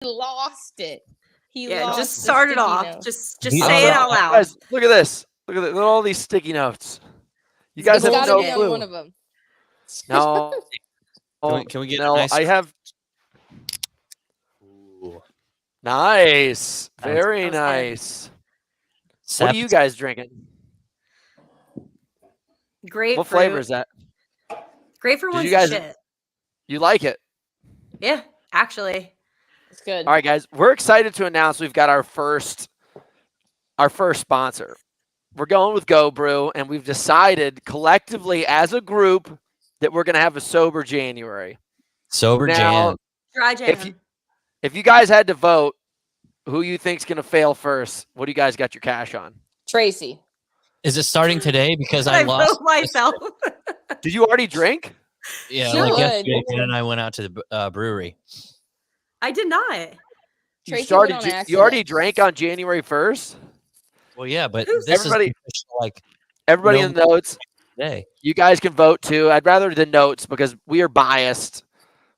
lost it. Yeah, just the start it sticky off. note. Just He- say it out loud. Guys, look at this. Look at all these sticky notes. You guys It's have gotta no be on clue. one of them. No. Can we get a no, nice? I have. Ooh. Nice. That was Very good. nice. What Sap- are you guys drinking? Grapefruit. What flavor is that? Grapefruit Did one's you guys- shit. You like it? Yeah, actually. It's good. All right, guys. We're excited to announce we've got our first sponsor. We're going with Go Brew, and we've decided collectively as a group that we're going to have a sober January. Sober Now, Jan. Dry jam. If you guys had to vote, who you think's going to fail first? What do you guys got your cash on? Tracy. Is it starting today? Because I I lost wrote myself. Did you already drink? Yeah, She like would. yesterday, and then I went out to the brewery. I did not. You Tracy started. went on You accident. already drank on January 1st. Well, yeah, but Who's- this Everybody- is official, like Everybody No. in the notes. today. You guys can vote too. I'd rather the notes because we are biased.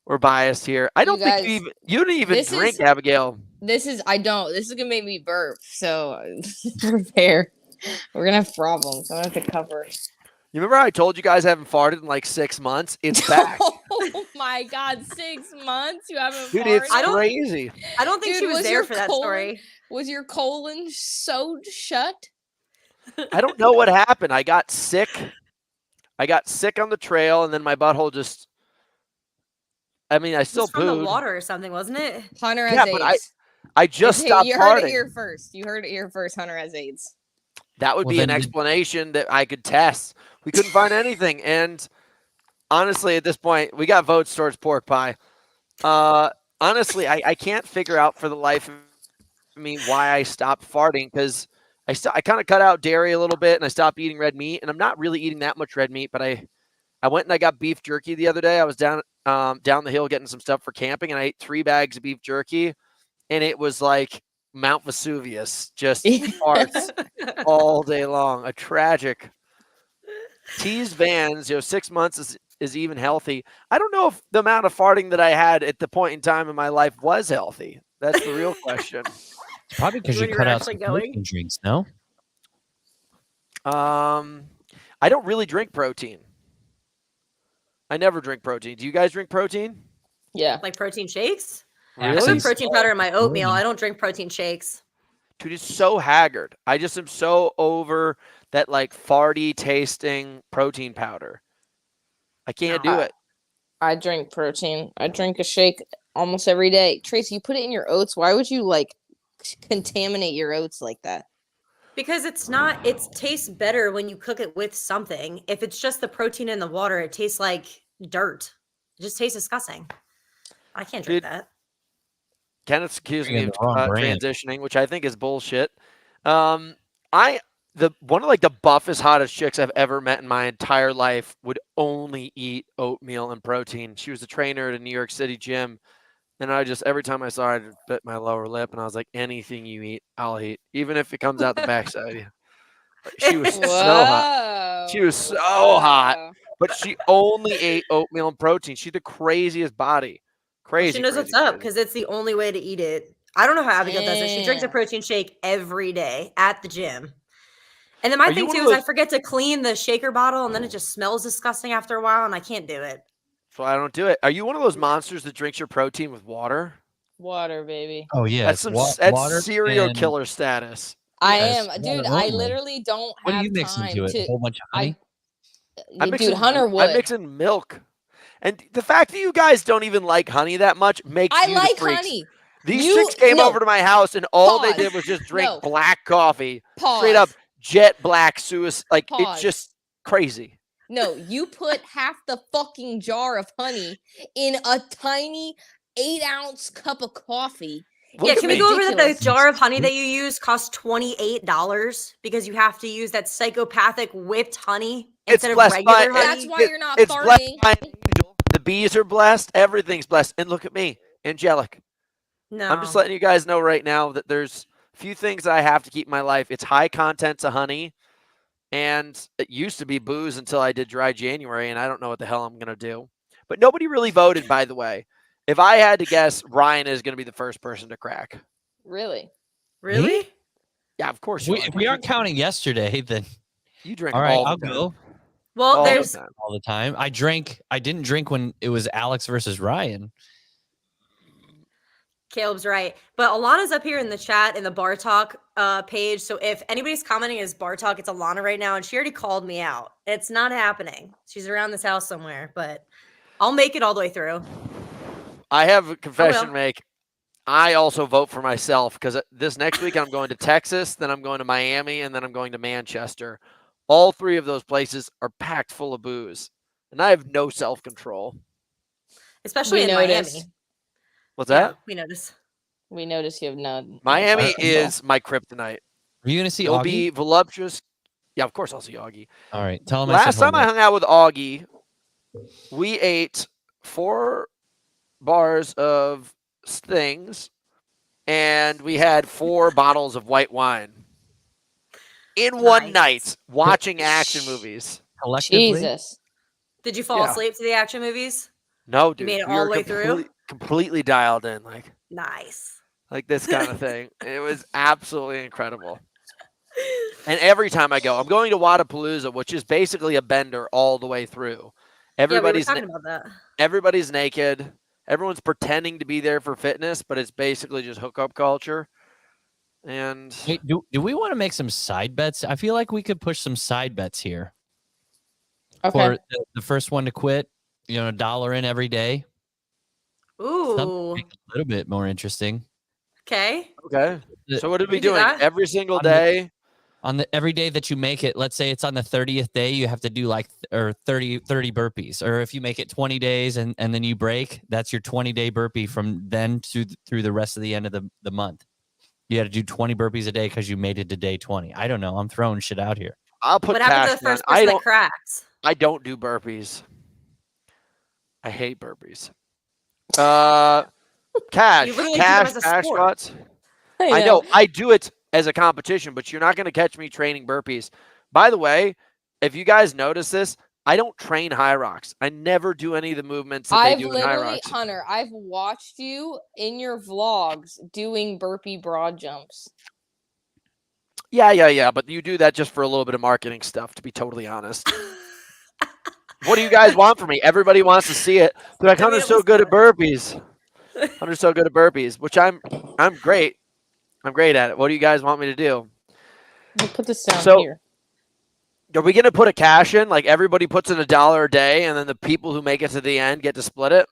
We're biased here. I don't think guys, you didn't even this drink, is- Abigail. This is gonna make me burp. So prepare. We're gonna have problems. I'm gonna have to cover. You remember I told you guys I haven't farted in like 6 months? It's back. Oh my god, 6 months you haven't Dude, farted? it's I don't- crazy. I don't think Dude, she was was there your for that colon- story. Was your colon sewed shut? I don't know what happened. I got sick. I got sick on the trail, and then my butthole just. I mean, I It still was from the pooed. water or something, wasn't it? Hunter has Yeah, AIDS. but I just stopped you heard it farting. here first. You heard it here first. Hunter has AIDS. That would Well, be an then- explanation that I could test. We couldn't find anything, and honestly, at this point, we got votes towards pork pie. Honestly, I can't figure out for the life of me why I stopped farting because I kind of cut out dairy a little bit and I stopped eating red meat, and I'm not really eating that much red meat, but I went and I got beef jerky the other day. I was down the hill getting some stuff for camping, and I ate 3 bags of beef jerky, and it was like Mount Vesuvius, just farts all day long. A tragic. Tease Vans, 6 months is even healthy. I don't know if the amount of farting that I had at the point in time in my life was healthy. That's the real question. Probably because When you you cut were out actually some going? protein drinks. No. I don't really drink protein. I never drink protein. Do you guys drink protein? Yeah. Like protein shakes? I Really? put protein powder in my oatmeal. Really? I don't drink protein shakes. Dude, it's so haggard. I just am so over that like farty tasting protein powder. I can't do it. I drink protein. I drink a shake almost every day. Tracy, you put it in your oats. Why would you like contaminate your oats like that? Because it tastes better when you cook it with something. If it's just the protein in the water, it tastes like dirt. It just tastes disgusting. I can't drink Dude, that. Kenneth's accusing me Bringing of the wrong brand. transitioning, which I think is bullshit. One of like the buffest, hottest chicks I've ever met in my entire life would only eat oatmeal and protein. She was a trainer at a New York City gym, and I just every time I saw her, I'd bit my lower lip, and I was like, anything you eat, I'll eat, even if it comes out the backside. She was so hot. She was so hot. But she only ate oatmeal and protein. She had the craziest body. Crazy. She knows what's crazy, up crazy. because it's the only way to eat it. I don't know how Abigail does it. She drinks a Damn. protein shake every day at the gym. And then my Are you thing one too of is I those- forget to clean the shaker bottle and then it just smells disgusting after a while and I can't do it. So I don't do it. Are you one of those monsters that drinks your protein with water? Water, baby. Oh yeah. That's it's that's water serial and- killer status. I Yes, am, water dude. I only. literally don't What have do you mix time into it? A to. whole bunch of honey. Dude, Hunter would. I mix in milk. And the fact that you guys don't even like honey that much makes I you like the freaks. honey. These You- chicks came no. over to my house and all they Pause. did was just drink No. black coffee. Pause. Straight up jet black suicide. Like Pause. it's just crazy. No, you put half the fucking jar of honey in a tiny 8-ounce cup of coffee. Look Yeah, at can we me. go over that the Ridiculous. jar of honey that you use costs $28 because you have to use that psychopathic whipped honey It's instead of blessed regular by- honey? That's why you're not It's blessed farting. by an angel. The bees are blessed. Everything's blessed. And look at me, angelic. No. I'm just letting you guys know right now that there's a few things I have to keep in my life. It's high contents of honey, and it used to be booze until I did dry January, and I don't know what the hell I'm going to do. But nobody really voted, by the way. If I had to guess, Ryan is going to be the first person to crack. Really? Really? Yeah, of course. If we aren't counting yesterday, then You drink all right, all I'll the time. go Well, All the there's time. all the time. I didn't drink when it was Alex versus Ryan. Caleb's right. But Alana's up here in the chat in the BARTALK page. So if anybody's commenting as BARTALK, it's Alana right now, and she already called me out. It's not happening. She's around this house somewhere, but I'll make it all the way through. I have a confession to will. make. I also vote for myself because this next week I'm going to Texas, then I'm going to Miami, and then I'm going to Manchester. All three of those places are packed full of booze, and I have no self-control. Especially We in noticed. Miami. What's Yeah, that? we notice. We notice you have none. Miami self-control. is my kryptonite. Are you gonna see You'll Augie? be voluptuous. Yeah, of course I'll see Augie. All right, tell him I Last said time I hello. hung out with Augie, we ate 4 bars of things, and we had 4 bottles of white wine in one Nice. night watching action movies. Collectively, Jesus. Did you fall Yeah. asleep to the action movies? No, dude, made it we all were the way through? completely dialed in, Nice. like this kind of thing. It was absolutely incredible. And every time I go, I'm going to Wadapalooza, which is basically a bender all the way through. Yeah, we were Everybody's talking about that. everybody's naked. Everyone's pretending to be there for fitness, but it's basically just hookup culture. And hey, do we want to make some side bets? I feel like we could push some side bets here Okay. for the first one to quit. $1 in every day. Something to Ooh. make it a little bit more interesting. Okay. okay, so what are we We do doing that. every single On the- day? On the every day that you make it, let's say it's on the 30th day, you have to do like 30 burpees. Or if you make it 20 days and then you break, that's your 20-day burpee from then through the rest of the end of the month. You got to do 20 burpees a day because you made it to day 20. I don't know. I'm throwing shit out here. I'll put What happened to cash the down. first person that cracks? I don't do burpees. I hate burpees. Cash, You literally do them cash, as a cash sport. squats. I know I do it as a competition, but you're not going to catch me training burpees. By the way, if you guys notice this, I don't train high rocks. I never do any of the movements that they I've do in high literally, rocks. Hunter, I've watched you in your vlogs doing burpee broad jumps. Yeah. But you do that just for a little bit of marketing stuff, to be totally honest. What do you guys want from me? Everybody wants to see it. They're like, I mean, Hunter's it so was good at fun. burpees. Hunter's so good at burpees, which I'm great. I'm great at it. What do you guys want me to do? We'll put this down So- here. Are we going to put a cash in? Like everybody puts in $1 a day, and then the people who make it to the end get to split it?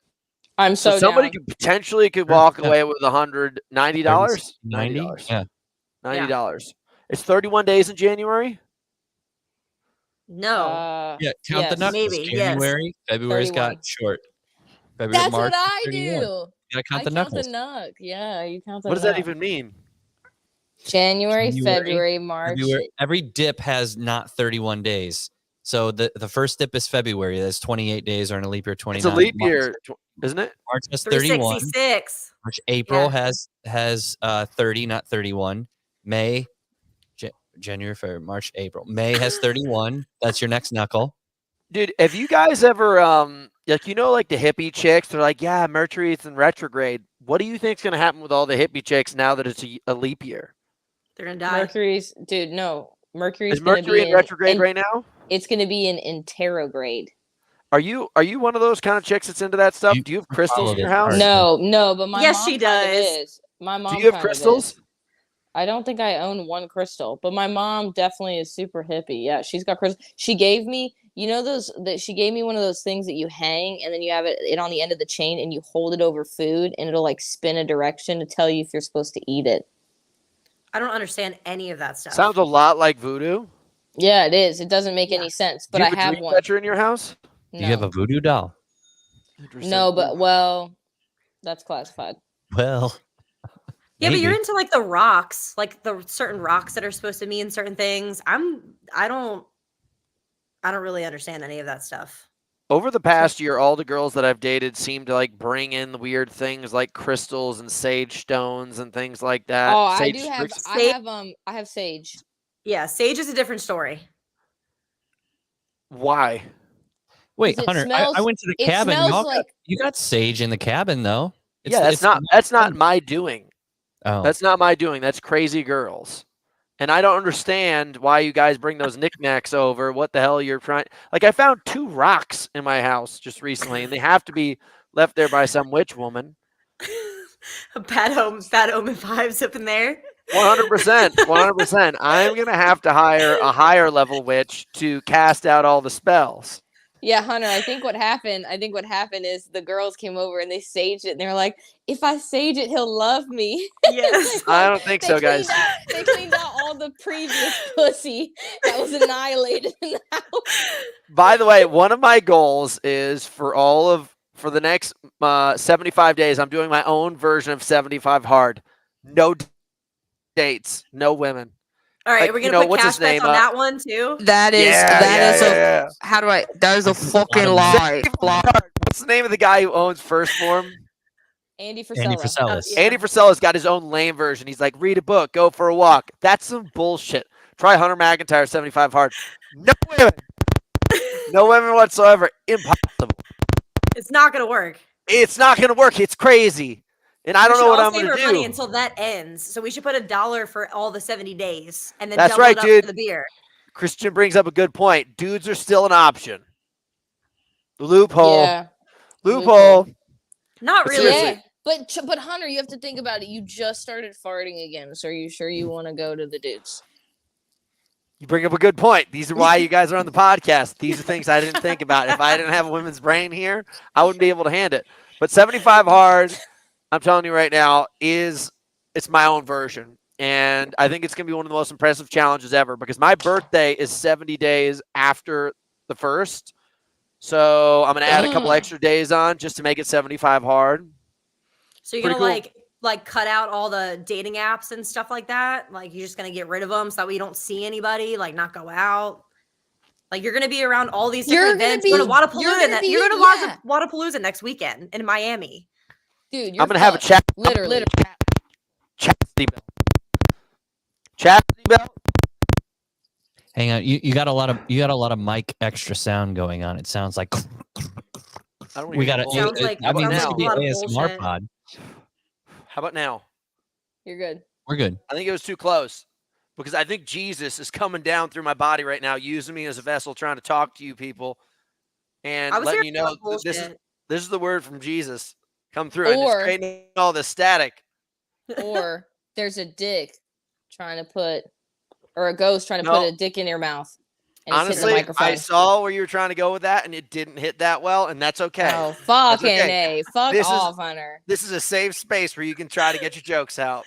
I'm so somebody down. could potentially Sure, walk yeah. away with $90. 90? $90. Yeah. $90. It's 31 days in January. No. Yeah, count the yes. knuckles. Maybe, yes. January, February's 31. got short. February, That's March, what I 31. do. You gotta count I the count knuckles. the nug. Yeah, you count the What does that nug. even mean? January, January, February, March. February. Every dip has not 31 days. So the first dip is February. That's 28 days, or in a leap year, 29. It's a leap March- year, isn't it? March has 31. 366. March, April Yeah. has 30, not 31. May, January, February, March, April. May has 31. That's your next knuckle. Dude, have you guys ever like the hippie chicks? They're like, yeah, Mercury's in retrograde. What do you think's gonna happen with all the hippie chicks now that it's a leap year? They're gonna die. Mercury's, dude, no. Mercury's Is gonna Mercury be in retrograde right now? It's gonna be in interrograde. Are you one of those kind of chicks that's into that stuff? You- Do you have crystals in follow your this house? part. No, but my Yes, mom she kind of does. is. My mom Do you have kind of crystals? is. I don't think I own one crystal, but my mom definitely is super hippie. Yeah, she's got crystals. She gave me, she gave me one of those things that you hang and then you have it on the end of the chain and you hold it over food and it'll like spin a direction to tell you if you're supposed to eat it. I don't understand any of that stuff. Sounds a lot like voodoo. Yeah, it is. It doesn't make Yeah. any sense, Do but you I have a have dream one. catcher in your house? Do you have a voodoo doll? Interesting. No, but well, that's classified. Well, Yeah, but you're maybe. into like the rocks, like the certain rocks that are supposed to mean certain things. I don't really understand any of that stuff. Over the past year, all the girls that I've dated seem to like bring in the weird things like crystals and sage stones and things like that. Oh, I Sage do have. sticks. I have sage. Yeah, sage is a different story. Why? Wait, 'Cause it Hunter, I smells- went to the it cabin. smells Y'all like- you got sage in the cabin though. Yeah, that's not my doing. Oh, That's not my doing. That's crazy girls. And I don't understand why you guys bring those knickknacks over. What the hell you're trying? Like, I found 2 rocks in my house just recently, and they have to be left there by some witch woman. Bad omen vibes up in there. 100%. 100%. I'm going to have to hire a higher level witch to cast out all the spells. Yeah, Hunter, I think what happened is the girls came over and they saged it and they were like, if I sage it, he'll love me. Yes. I don't think so, guys. They cleaned out all the previous pussy that was annihilated in the house. By the way, one of my goals is for the next 75 days, I'm doing my own version of 75 hard. No dates, no women. All right, Like, we're you gonna know, put what's cash his bets name? on that one too. That is how do I? That is a fucking lie. What's the name of the guy who owns First Form? Andy Andy Frisella. Frisellis. Yeah. Andy Frisella's got his own lame version. He's like, read a book, go for a walk. That's some bullshit. Try Hunter McIntyre 75 hard. No women. No women whatsoever. Impossible. It's not gonna work. It's not going to work. It's crazy. And I don't know what I'm save going our to money do. until that ends. So we should put $1 for all the 70 days, and then That's double right, it up dude. for the beer. Christian brings up a good point. Dudes are still an option. Loophole. Yeah. Loophole. Not But really. seriously. Yeah. But Hunter, you have to think about it. You just started farting again. So are you sure you want to go to the dudes? You bring up a good point. These are why you guys are on the podcast. These are things I didn't think about. If I didn't have a women's brain here, I wouldn't be able to hand it. But 75 hard, I'm telling you right now, it's my own version. And I think it's going to be one of the most impressive challenges ever because my birthday is 70 days after the first. So I'm going to add a couple extra days on just to make it 75 hard. So you're Pretty gonna cool. like cut out all the dating apps and stuff like that. Like you're just gonna get rid of them so that we don't see anybody. Like not go out. Like you're gonna be around all these You're different gonna events. be- You're going to you're Wadapalooza. gonna be- You're going yeah. to Wadapalooza next weekend in Miami. Dude, you're I'm going to have a fucked. chat. Literally. Chastity belt. Chastity belt. hang on. You got a lot of mic extra sound going on. It sounds like I don't we got to. Sounds like- I mean, sounds this like could be a lot of ASMR bullshit. pod. How about now? You're good. We're good. I think it was too close because I think Jesus is coming down through my body right now, using me as a vessel, trying to talk to you people and I was letting hearing you know some that this bullshit. is the word from Jesus come through and it's Or- creating all this static. Or there's a dick trying to put, or a ghost trying to No. put a dick in your mouth. And it's hitting Honestly, the microphone. I saw where you were trying to go with that, and it didn't hit that well, and that's okay. Oh, fucking okay. A. Fuck This is- off, Hunter. This is a safe space where you can try to get your jokes out.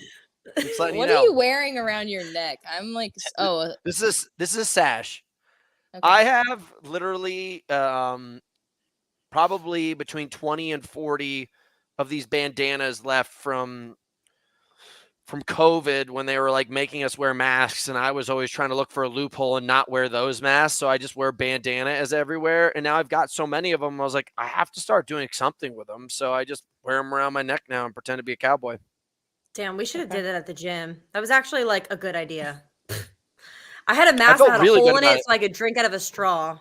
Just letting What you know. are you wearing around your neck? I'm like, This is a sash. okay. I have literally probably between 20 and 40 of these bandanas left from COVID when they were like making us wear masks, and I was always trying to look for a loophole and not wear those masks. So I just wear bandana as everywhere. And now I've got so many of them. I was like, I have to start doing something with them. So I just wear them around my neck now and pretend to be a cowboy. Damn, we should have Okay. did it at the gym. That was actually like a good idea. I had a mask felt that had really a good hole in about it it. so I could drink out of a straw.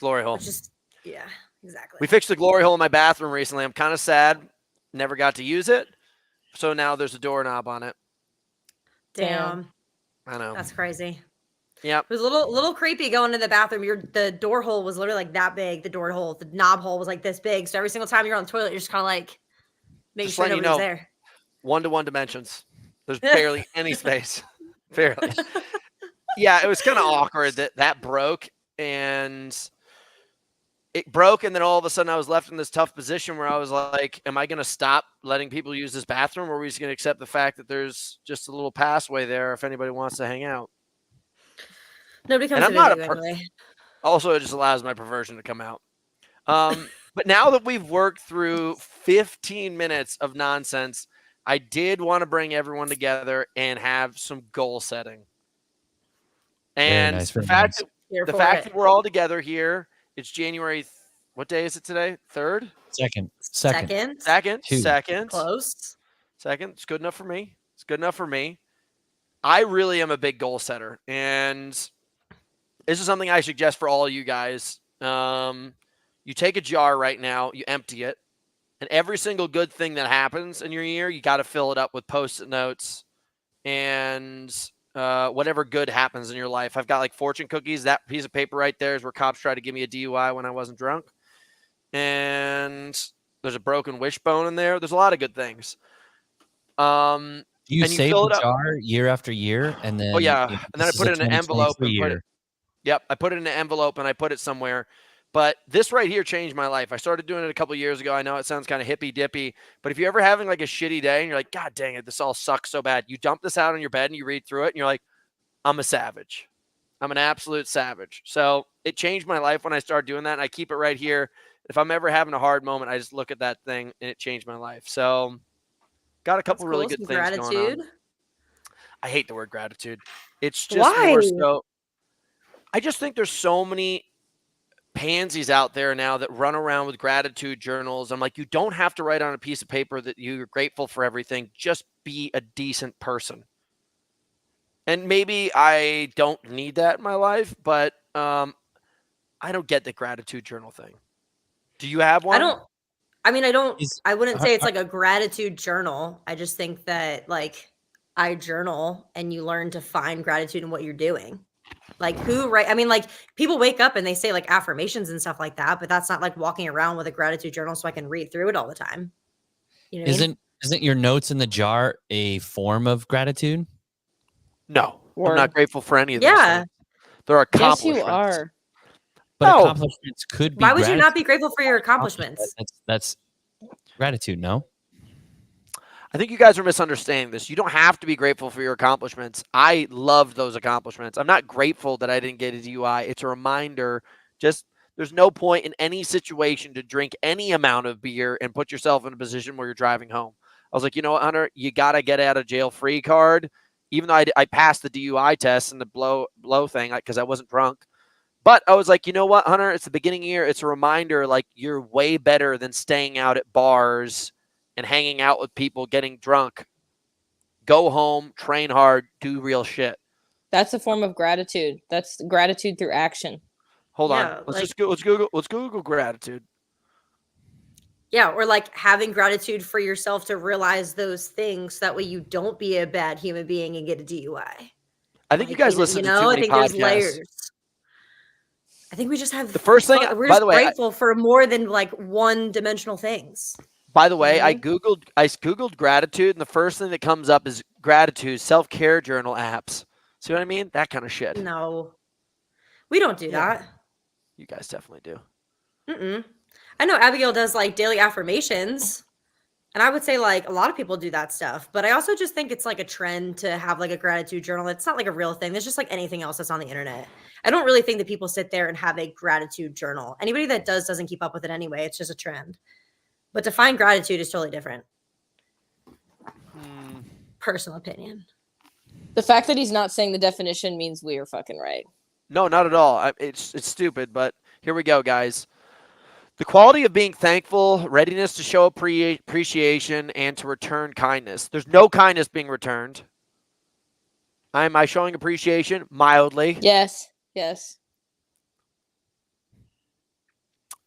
Glory hole. Which just yeah, exactly. We fixed the glory hole in my bathroom recently. I'm kind of sad. Never got to use it. So now there's a doorknob on it. Damn, I know. that's crazy. Yep. It was a little creepy going to the bathroom. The door hole was literally like that big. The door hole, the knob hole was like this big. So every single time you're on the toilet, you're just kind of like making Just sure letting you nobody's know. there. 1-to-1 dimensions. There's barely any space. Barely. Yeah, it was kind of awkward that broke, and it broke, and then all of a sudden I was left in this tough position where I was like, am I going to stop letting people use this bathroom, or are we just going to accept the fact that there's just a little passway there if anybody wants to hang out? Nobody comes And to I'm not visit a you anyway. Also, it just allows my perversion to come out. But now that we've worked through 15 minutes of nonsense, I did want to bring everyone together and have some goal setting. And nice, the very fact nice. that Here the for fact it. that we're all together here, it's January. What day is it today? 3rd? Second. Second. Two. Second. Close. Second. It's good enough for me. It's good enough for me. I really am a big goal setter, and this is something I suggest for all you guys. You take a jar right now, you empty it, and every single good thing that happens in your year, you got to fill it up with Post-it notes and whatever good happens in your life. I've got like fortune cookies. That piece of paper right there is where cops tried to give me a DUI when I wasn't drunk. And there's a broken wishbone in there. There's a lot of good things. Do you and you save fill the it up. jar year after year, and then Oh yeah, you know, and then I this is put a it in an envelope 2023 and put it. year. Yep, I put it in an envelope and I put it somewhere. But this right here changed my life. I started doing it a couple of years ago. I know it sounds kind of hippy dippy, but if you're ever having like a shitty day and you're like, God dang it, this all sucks so bad, you dump this out on your bed and you read through it and you're like, I'm a savage. I'm an absolute savage. So it changed my life when I started doing that. And I keep it right here. If I'm ever having a hard moment, I just look at that thing and it changed my life. So got a couple That's really cool. good Some things going gratitude. on. I hate the word gratitude. It's just Why? more so. I just think there's so many pansies out there now that run around with gratitude journals. I'm like, you don't have to write on a piece of paper that you're grateful for everything. Just be a decent person. And maybe I don't need that in my life, but I don't get the gratitude journal thing. Do you have one? I wouldn't say it's Are- like a gratitude journal. I just think that like I journal and you learn to find gratitude in what you're doing. Like like people wake up and they say like affirmations and stuff like that, but that's not like walking around with a gratitude journal so I can read through it all the time. You know what I mean? Isn't your notes in the jar a form of gratitude? No. I'm Word. not grateful for any of these Yeah. things. They're Yes, accomplishments. you are. But No. accomplishments could be. Why would you not be gratitude. grateful for your accomplishments? That's gratitude. No. I think you guys are misunderstanding this. You don't have to be grateful for your accomplishments. I loved those accomplishments. I'm not grateful that I didn't get a DUI. It's a reminder. Just there's no point in any situation to drink any amount of beer and put yourself in a position where you're driving home. I was like, you know what, Hunter, you got to get out of jail free card. Even though I passed the DUI test and the blow thing because I wasn't drunk. But I was like, you know what, Hunter, it's the beginning of the year. It's a reminder like you're way better than staying out at bars and hanging out with people, getting drunk. Go home, train hard, do real shit. That's a form of gratitude. That's gratitude through action. Hold Yeah, on. Let's Google gratitude. Yeah, or like having gratitude for yourself to realize those things so that way you don't be a bad human being and get a DUI. I think you guys listen to too I many think podcasts. there's layers. I think we just have The first thing, we're by just the way, grateful for more than like one-dimensional things. by the way, I Mhm. googled gratitude, and the first thing that comes up is gratitude self-care journal apps. See what I mean? That kind of shit. No, we don't do Yeah. that. You guys definitely do. Mm-mm. I know Abigail does like daily affirmations, and I would say like a lot of people do that stuff. But I also just think it's like a trend to have like a gratitude journal. It's not like a real thing. There's just like anything else that's on the internet. I don't really think that people sit there and have a gratitude journal. Anybody that doesn't keep up with it anyway. It's just a trend. But to find gratitude is totally different. Personal opinion. The fact that he's not saying the definition means we are fucking right. No, not at all. It's stupid, but here we go, guys. The quality of being thankful, readiness to show appreciation, and to return kindness. There's no kindness being returned. Am I showing appreciation? Mildly. Yes. Yes.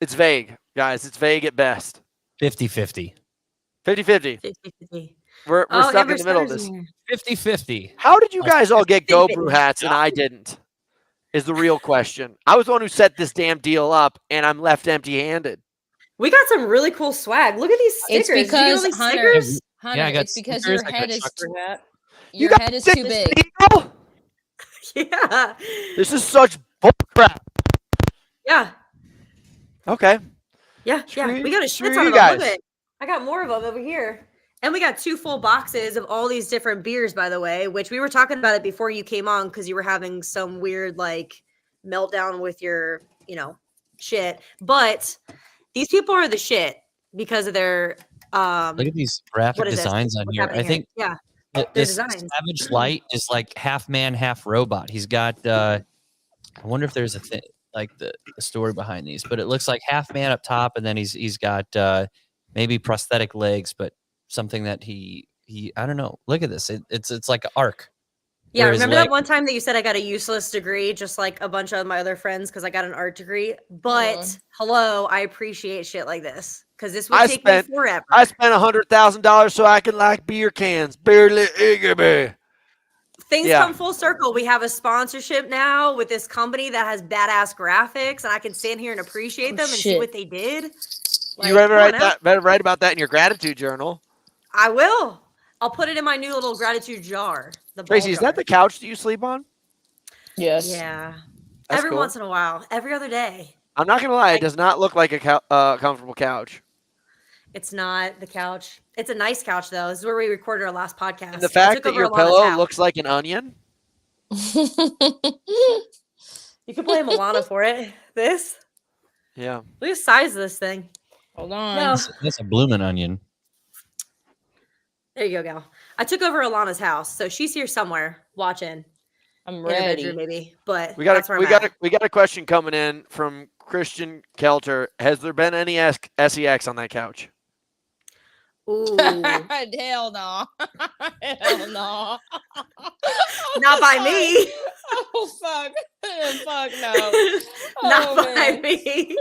It's vague, guys. It's vague at best. 50-50. 50-50. 50-50. We're stuck in the middle of this. 50-50. How did you guys all get Go 50-50. Brew hats and I didn't? Is the real question. I was the one who set this damn deal up, and I'm left empty-handed. We got some really cool swag. Look at these stickers. It's because these Hunter, stickers? Hunter, I got it's because stickers, your I got head is trucker hat. your got head is this too big. deal? Yeah. This is such bullcrap. Yeah. Okay. Yeah. Screw- We got a screw shit ton you of them. Look guys. at it. I got more of them over here. And we got 2 full boxes of all these different beers, by the way, which we were talking about it before you came on because you were having some weird like meltdown with your, shit. But these people are the shit because of their Look at these graphic what is this? designs on What's here. happening I think yeah. that Their this designs. Savage Light is like half man, half robot. He's got I wonder if there's a thing like the story behind these, but it looks like half man up top, and then he's got maybe prosthetic legs, but something that he I don't know. Look at this. It's like an arc. Yeah, Where his remember leg- that one time that you said I got a useless degree, just like a bunch of my other friends, because I got an art degree? But hello, I appreciate shit like this because this would take me forever. I spent $100,000 so I can like beer cans. Barely Iggy. Things Yeah. come full circle. We have a sponsorship now with this company that has badass graphics, and I can stand here and appreciate them and see shit. what they did. You better come on write now. that. Better write about that in your gratitude journal. I will. I'll put it in my new little gratitude jar. The ball Tracy, is that jar. the couch that you sleep on? Yes. Yeah. That's Every cool. once in a while, every other day. I'm not gonna lie, it does not look like a comfortable couch. It's not the couch. It's a nice couch though. This is where we recorded our last podcast. And the I fact took that over your Alana's pillow house. looks like an onion. You could blame Alana for it. This. Yeah. Look at the size of this thing. Hold on. No. That's a blooming onion. There you go, gal. I took over Alana's house, so she's here somewhere watching. I'm In her bedroom, ready. maybe. But We got that's where I'm at. we got a question coming in from Christian Kelter. Has there been any SEX on that couch? Ooh. Hell no. Hell no. Not by me. Oh fuck. Fuck no. Not Oh, by man. me.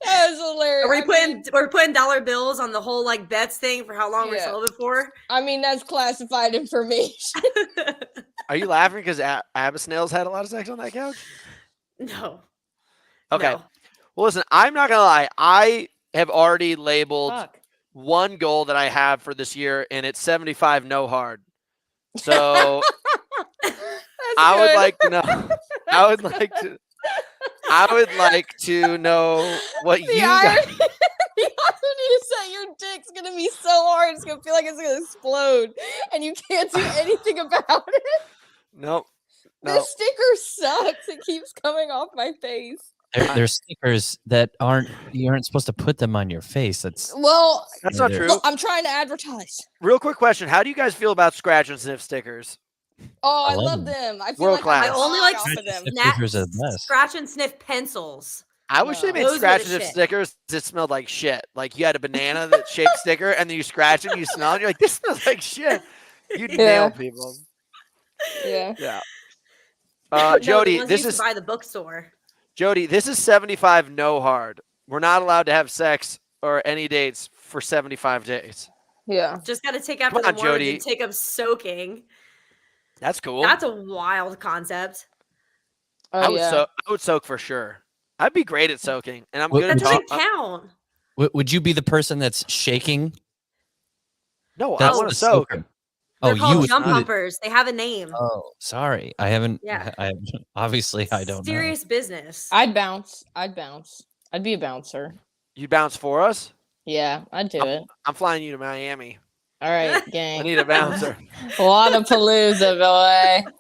That was hilarious. We're putting dollar bills on the whole like bets thing for how long we're Yeah. celibate for. I mean, that's classified information. Are you laughing because Abasnails had a lot of sex on that couch? No. Okay. No. Well, listen, I'm not gonna lie. I have already labeled Fuck. one goal that I have for this year, and it's 75 no hard. So That's I would good. like to know. I would like to know what The you irony, guys. the irony is that your dick's gonna be so hard, it's gonna feel like it's gonna explode, and you can't do anything about it. Nope. No. This sticker sucks. It keeps coming off my face. There's stickers that you aren't supposed to put them on your face. That's Well, That's not They're- true. look, I'm trying to advertise. Real quick question: how do you guys feel about scratch and sniff stickers? Oh, I I love love them. them. I feel World like class. I'm I only high like off of them. stickers are the best. Scratch and sniff pencils. I wish they No. made Those were scratch the and sniff shit. stickers that smelled like shit. Like you had a banana that shaped sticker, and then you scratch it, and you smell it, and you're like, "This smells like shit." You'd Yeah. nail people. Yeah. Yeah. No, the Jody, ones this you used is to buy at the bookstore. Jody. This is 75 no hard. We're not allowed to have sex or any dates for 75 days. Yeah. Just got to take after Come the on, Mormons Jody. and take up soaking. That's cool. That's a wild concept. Oh, I would yeah. I would soak for sure. I'd be great at soaking, and I'm Well, good That at doesn't talking. count. Would you be the person that's shaking? No, I That's want the to soak. soaker. They're Oh, called would jump do it. pumpers. They have a name. Oh, sorry. I haven't. Yeah. I obviously I don't know. Serious business. I'd bounce. I'd be a bouncer. You bounce for us? Yeah, I'd do it. I'm flying you to Miami. All right, I gang. need a bouncer. Wannapalooza, boy.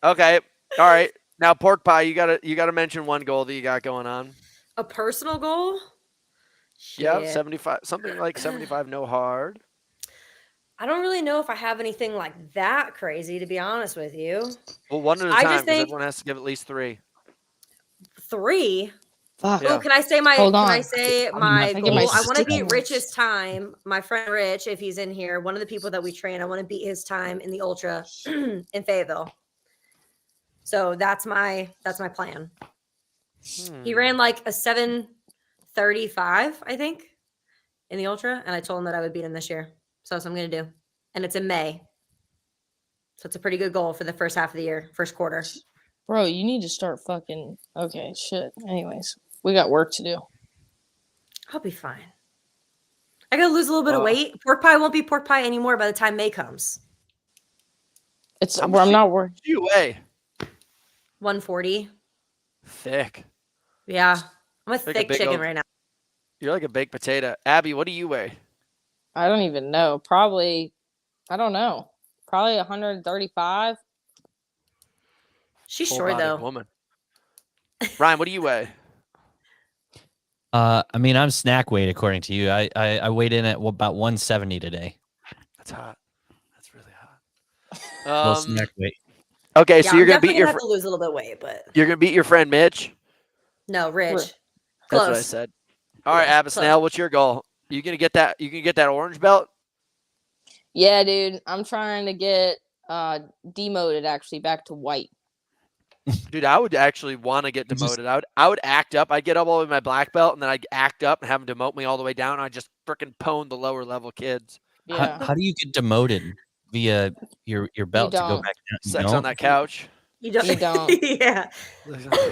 Okay. All right. Now, pork pie, you gotta mention one goal that you got going on. A personal goal? Yeah, Shit. 75, something like 75 no hard. I don't really know if I have anything like that crazy, to be honest with you. Well, one at a I time just because think- everyone has to give at least 3. 3. Fuck. Yeah. Oh, can I say my? Hold Can I on. say I'm my not goal? getting my I want to beat stickers. Rich's time. My friend Rich, if he's in here, one of the people that we train. I want to beat his time in the ultra in Fayetteville. So that's my plan. He ran like a 7:35, I think, in the ultra, and I told him that I would beat him this year. So that's what I'm gonna do, and it's in May. So it's a pretty good goal for the first half of the year, first quarter. Bro, you need to start fucking. Okay, shit. Anyways, we got work to do. I'll be fine. I gotta lose a little bit of weight. Pork pie won't be pork pie anymore by the time May comes. It's. How Well, I'm much not worried. You weigh 140. thick. Yeah. I'm a Like a thick big chicken old- right now. You're like a baked potato. Abby, what do you weigh? I don't even know. Probably. I don't know. Probably 135. She's Full-bodied short though. woman. Ryan, what do you weigh? I mean, I'm snack weight according to you. I weighed in at about 170 today. That's hot. That's really hot. Well, snack weight. Okay, Yeah, so you're I'm gonna beat definitely your have to lose a little bit of weight, but you're gonna beat your friend Mitch. no, Rich. Ri- That's what I Close. said. All right, Abasnale, what's your goal? You gonna get that? You can get that orange belt. Yeah, dude. I'm trying to get demoted actually back to white. Dude, I would actually want to get demoted. I would act up. I'd get up all the way to my black belt, and then I'd act up and have them demote me all the way down. And I'd just freaking pwn the lower level kids. Yeah. How do you get demoted via your belt to go don't. back down? You Sex don't? on that couch. You don't. You don't. Yeah.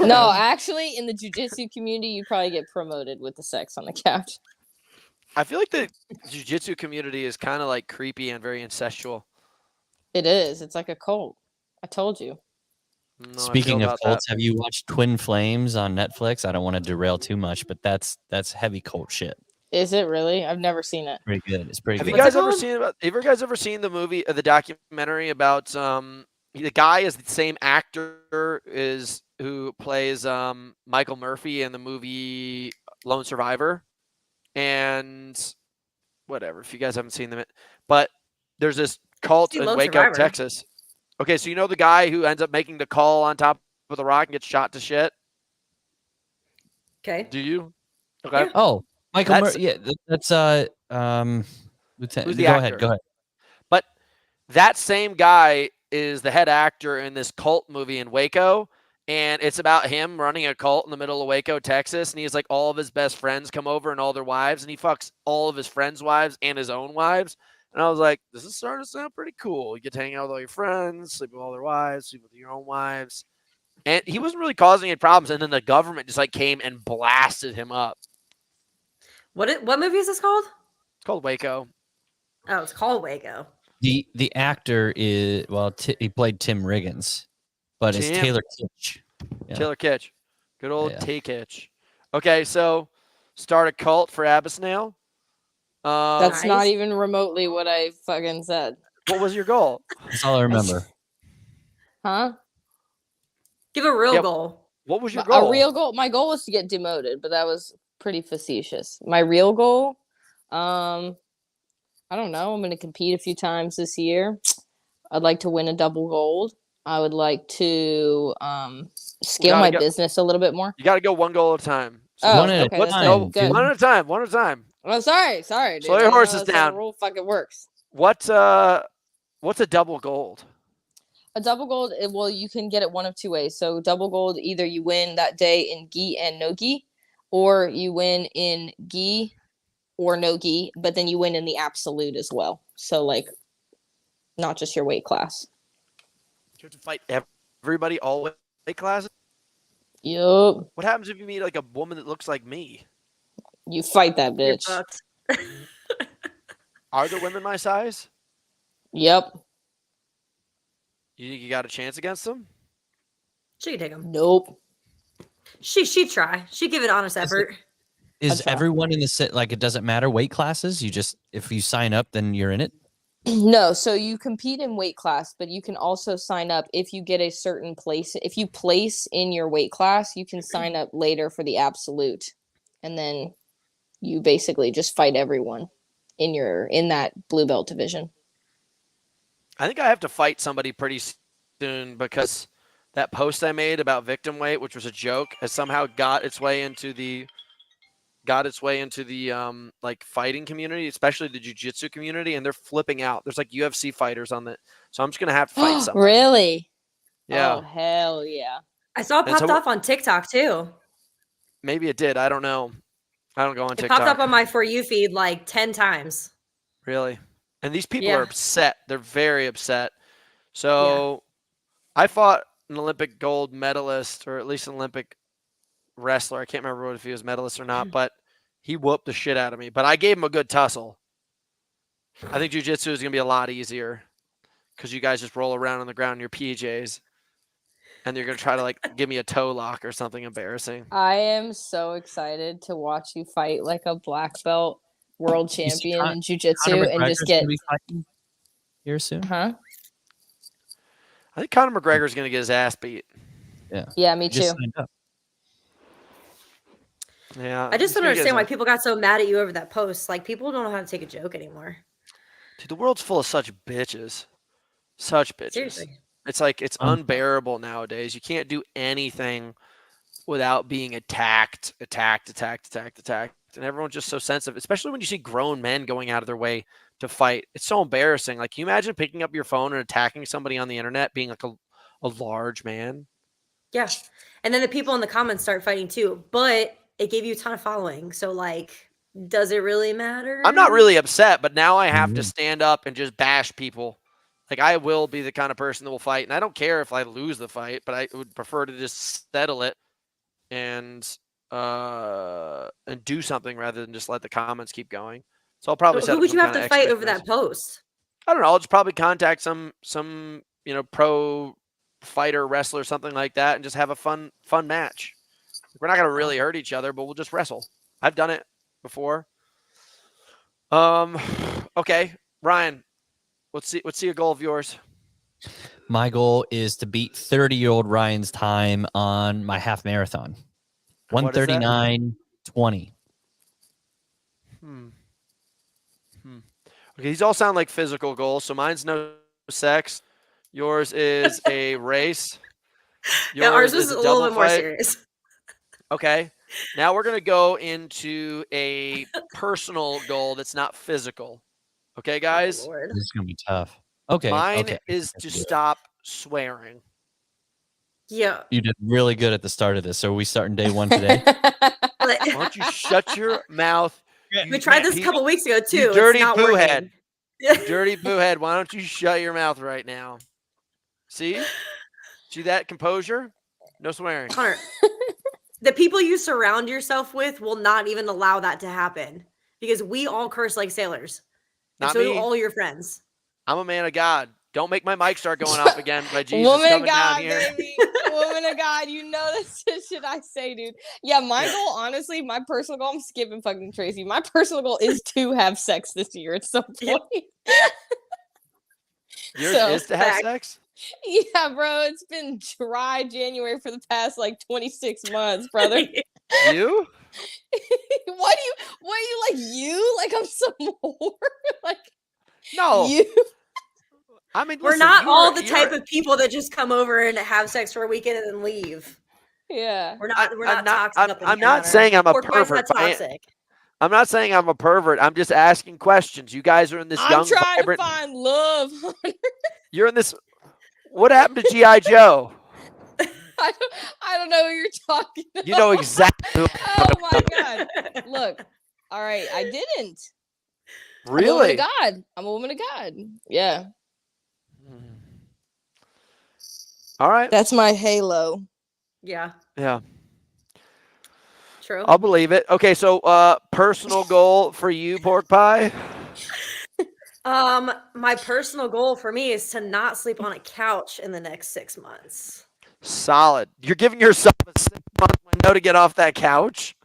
No, actually, in the jujitsu community, you probably get promoted with the sex on the couch. I feel like the jiu-jitsu community is kind of like creepy and very incestual. It is. It's like a cult. I told you. I don't know how I feel Speaking of about cults, that. have you watched Twin Flames on Netflix? I don't want to derail too much, but that's heavy cult shit. Is it really? I've never seen it. Pretty good. It's pretty Have good. you What's guys it ever called? seen about? Have you guys ever seen the movie, the documentary about the guy is the same actor who plays Michael Murphy in the movie Lone Survivor, and whatever. If you guys haven't seen them, but there's this cult Seen in Lone Waco, Survivor. Texas. Okay, so you know the guy who ends up making the call on top of the rock and gets shot to shit. Okay. Do you? Okay. Yeah. Oh, Michael That's- Murphy. Yeah, that's Lieutenant. Who's the Go actor? ahead. Go ahead. But that same guy is the head actor in this cult movie in Waco. And it's about him running a cult in the middle of Waco, Texas. And he's like, all of his best friends come over and all their wives. And he fucks all of his friends' wives and his own wives. And I was like, this is starting to sound pretty cool. You get to hang out with all your friends, sleep with all their wives, sleep with your own wives. And he wasn't really causing any problems. And then the government just like came and blasted him up. What movie is this called? It's called Waco. Oh, it's called Waco. The actor is he played Tim Riggins, but it's Tim? Taylor Kitsch. Yeah. Taylor Kitsch. Good old Yeah. T Kitsch. Okay, so start a cult for Abyssnail. That's Nice. not even remotely what I fucking said. What was your goal? That's all I remember. Huh? Give a real Yep. goal. What was your goal? A real goal. My goal was to get demoted, but that was pretty facetious. My real goal, I don't know. I'm going to compete a few times this year. I'd like to win a double gold. I would like to scale my go- business a little bit more. You got to go one goal at a time. So Oh, one at a okay, that's time, good. Good. dude. one at a time. One at a time. Oh, sorry, dude. Slow your I know horses that's how the down. rule fucking works. What's a double gold? A double gold, well, you can get it one of two ways. So double gold, either you win that day in gi and no gi, or you win in gi or no gi, but then you win in the absolute as well. So like, not just your weight class. You have to fight everybody all weight classes. Yup. What happens if you meet like a woman that looks like me? You fight that You're bitch. fucked. Are there women my size? Yep. You think you got a chance against them? She can take him. Nope. She'd try. She'd give it honest effort. Is try. everyone in the set like it doesn't matter weight classes? You just if you sign up, then you're in it. No, so you compete in weight class, but you can also sign up if you get a certain place. If you place in your weight class, you can sign up later for the absolute. And then you basically just fight everyone in that blue belt division. I think I have to fight somebody pretty soon because that post I made about victim weight, which was a joke, has somehow got its way into the like fighting community, especially the jiu-jitsu community, and they're flipping out. There's like UFC fighters on it. So I'm just gonna have to fight somebody. Really? Yeah. Oh, hell yeah. I saw it And so popped off on TikTok too. Maybe it did. I don't know. I don't go on It TikTok. popped up on my For You feed like 10 times. Really? And these people Yeah. are upset. They're very upset. So I fought an Olympic gold medalist, or at least an Olympic wrestler. I can't remember if he was medalist or not, but he whooped the shit out of me. But I gave him a good tussle. I think jiu-jitsu is going to be a lot easier because you guys just roll around on the ground in your PJs. And you're going to try to like give me a toe lock or something embarrassing. I am so excited to watch you fight like a black belt world You see champion in Conor jiu-jitsu and McGregor's just get gonna be fighting here soon. huh? I think Conor McGregor's going to get his ass beat. Yeah, me He just too. signed up. Yeah. I just he's don't gonna get his understand why ass- people got so mad at you over that post. Like, people don't know how to take a joke anymore. Dude, the world's full of such bitches. Such bitches. Seriously. It's like it's Um, unbearable nowadays. You can't do anything without being attacked. And everyone's just so sensitive, especially when you see grown men going out of their way to fight. It's so embarrassing. Like, can you imagine picking up your phone and attacking somebody on the internet, being like a large man? Yeah. And then the people in the comments start fighting too. But it gave you a ton of following. So like, does it really matter? I'm not really upset, but now I have to Mhm. stand up and just bash people. Like, I will be the kind of person that will fight, and I don't care if I lose the fight, but I would prefer to just settle it and do something rather than just let the comments keep going. So I'll probably So set who up would some you have kind to of fight exhibition over race. that post? I don't know. I'll just probably contact some pro fighter, wrestler, something like that, and just have a fun match. We're not gonna really hurt each other, but we'll just wrestle. I've done it before. Okay, Ryan, let's see a goal of yours. My goal is to beat 30-year-old Ryan's time on my half marathon. What is that? 139.20. Okay, these all sound like physical goals. So mine's no sex. Yours is a race. Yeah, ours Yours was is a a little double bit more fight. serious. Okay. Now we're going to go into a personal goal that's not physical. Okay, Oh, guys? Lord. This is gonna be tough. Okay. Mine Okay. is to stop swearing. Yeah. You did really good at the start of this. So are we starting day one today? Why don't you shut your mouth? We tried this a you couple weeks ago too. you It's dirty not poo working. head. You dirty poo head. Why don't you shut your mouth right now? See that composure? No swearing. Hunter, the people you surround yourself with will not even allow that to happen because we all curse like sailors. And Not so do me. all your friends. I'm a man of God. Don't make my mic start going off again by Jesus Woman of coming down God, here. baby. Woman of God, you know that's the shit I say, dude. Yeah, my goal, honestly, my personal goal, I'm skipping fucking Tracy. My personal goal is to have sex this year at some Yeah. point. Yours So, is to have fact. sex? yeah, bro, it's been dry January for the past like 26 months, brother. You? What are you like you? Like I'm some whore? Like No. you? I mean, We're listen, not all you're- the type of people that just come over and have sex for a weekend and then leave. Yeah. We're not I'm not- toxic up in I'm here, not Hunter. saying I'm a Pork pine's pervert not by- toxic. I'm not saying I'm a pervert. I'm just asking questions. You guys are in this I'm young, trying vibrant. to find love. You're in this. What happened to G.I. Joe? I don't know who you're talking about. You know exactly. Who I'm Oh talking my about. god. Look. All right, I didn't. I'm a woman Really? of God. I'm a woman of God. Yeah. All right. That's my halo. Yeah, Yeah. true. I'll believe it. Okay, so personal goal for you, pork pie. My personal goal for me is to not sleep on a couch in the next 6 months. Solid. You're giving yourself a 6-month window to get off that couch.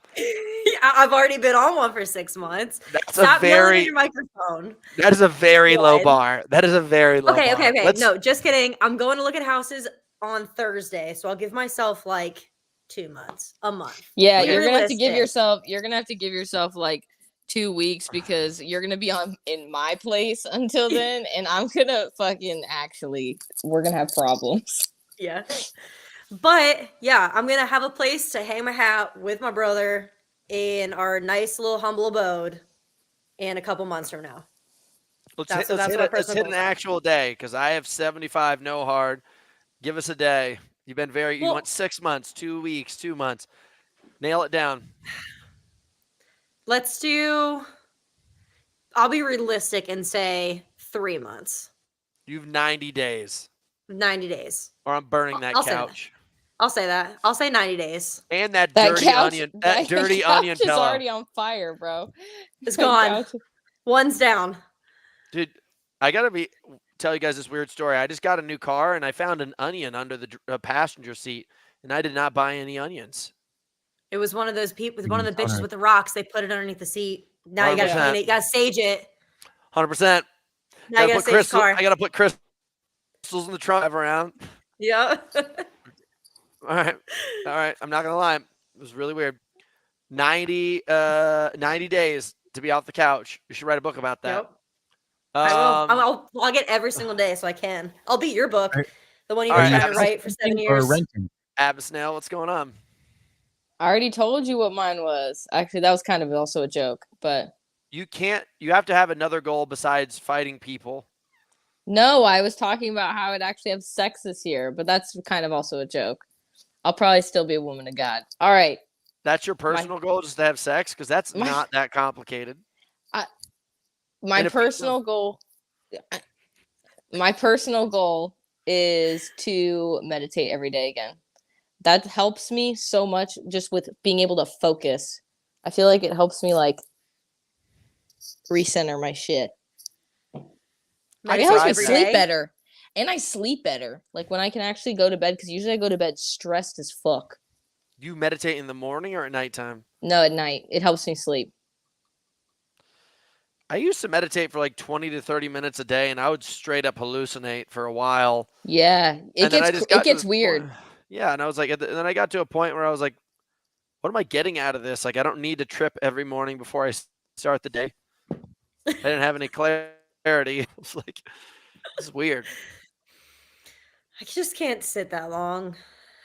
I've already been on one for 6 months. That's Stop a yelling very. at your microphone. That is a very low One. bar. That is a very low Okay, bar. okay, okay. Let's- No, just kidding. I'm going to look at houses on Thursday, so I'll give myself like 2 months, a month. Yeah, Okay. you're gonna have to give Realistic. yourself like 2 weeks because you're gonna be in my place until then, and I'm gonna fucking we're gonna have problems. Yeah. But yeah, I'm gonna have a place to hang my hat with my brother in our nice little humble abode in a couple months from now. Let's That's hit, my let's personal hit an goals are. actual day because I have 75 no hard. Give us a day. You've been you Well- went 6 months, 2 weeks, 2 months. Nail it down. Let's do. I'll be realistic and say 3 months, You've 90 days, 90 days. or I'm burning that I'll say that. couch I'll say that. I'll say 90 days. and that That dirty couch, onion. That dirty couch onion is pillow, already on fire, bro. It's That gone. couch- One's down. dude. I gotta tell you guys this weird story. I just got a new car and I found an onion under the passenger seat, and I did not buy any onions. It was one of those people, one of the bitches Hunter. with the rocks. They put it underneath the seat. Now you got to 100%. clean it. You got to sage it. 100%. Now you got to sage the car. I gotta put crystals in the trunk. Drive around. Yeah. All right. I'm not gonna lie. It was really weird. 90 days to be off the couch. You should write a book about that. Yep. I will. Um, I'll log it every single day so I can. I'll beat your book, Are- the one you are were you trying to having write for 7 Or years. renting? Abisnail, what's going on? I already told you what mine was. Actually, that was kind of also a joke, but You can't. You have to have another goal besides fighting people. No, I was talking about how I'd actually have sex this year, but that's kind of also a joke. I'll probably still be a woman of God. All right. That's your personal goal, just to have sex, because that's my- not that complicated. My And if- personal goal. My personal goal is to meditate every day again. That helps me so much just with being able to focus. I feel like it helps me like recenter my shit. It helps me every sleep day? better. And I sleep better. Like when I can actually go to bed, because usually I go to bed stressed as fuck. You meditate in the morning or at nighttime? No, at night. It helps me sleep. I used to meditate for like 20 to 30 minutes a day, and I would straight up hallucinate for a while. Yeah. It gets weird. Yeah, and I was like, and then I got to a point where I was like, what am I getting out of this? Like, I don't need to trip every morning before I start the day. I didn't have any clarity. It was like, this is weird. I just can't sit that long.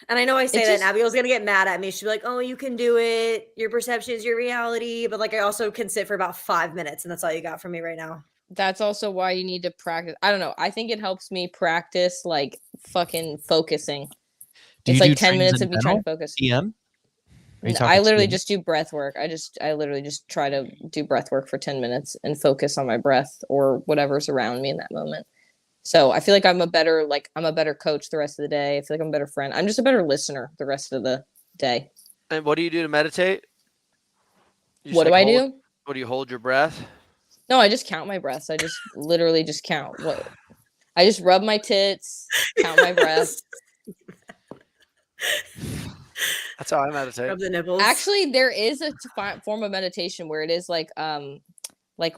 And I know I say that, and Abigail's gonna get mad at me. She'll be like, "Oh, you can do it. Your perception is your reality." But like, I also can sit for about 5 minutes, and that's all you got from me right now. That's also why you need to practice. I don't know. I think it helps me practice like fucking focusing. It's like 10 minutes of me trying to focus. TM? I literally just do breath work. I literally just try to do breath work for 10 minutes and focus on my breath or whatever's around me in that moment. So I feel like I'm a better coach the rest of the day. I feel like I'm a better friend. I'm just a better listener the rest of the day. And what do you do to meditate? What do I do? What do you hold your breath? No, I just count my breaths. I just literally just count. I just rub my tits, count my breath. That's how I meditate. Rub the nipples. Actually, there is a form of meditation where it is like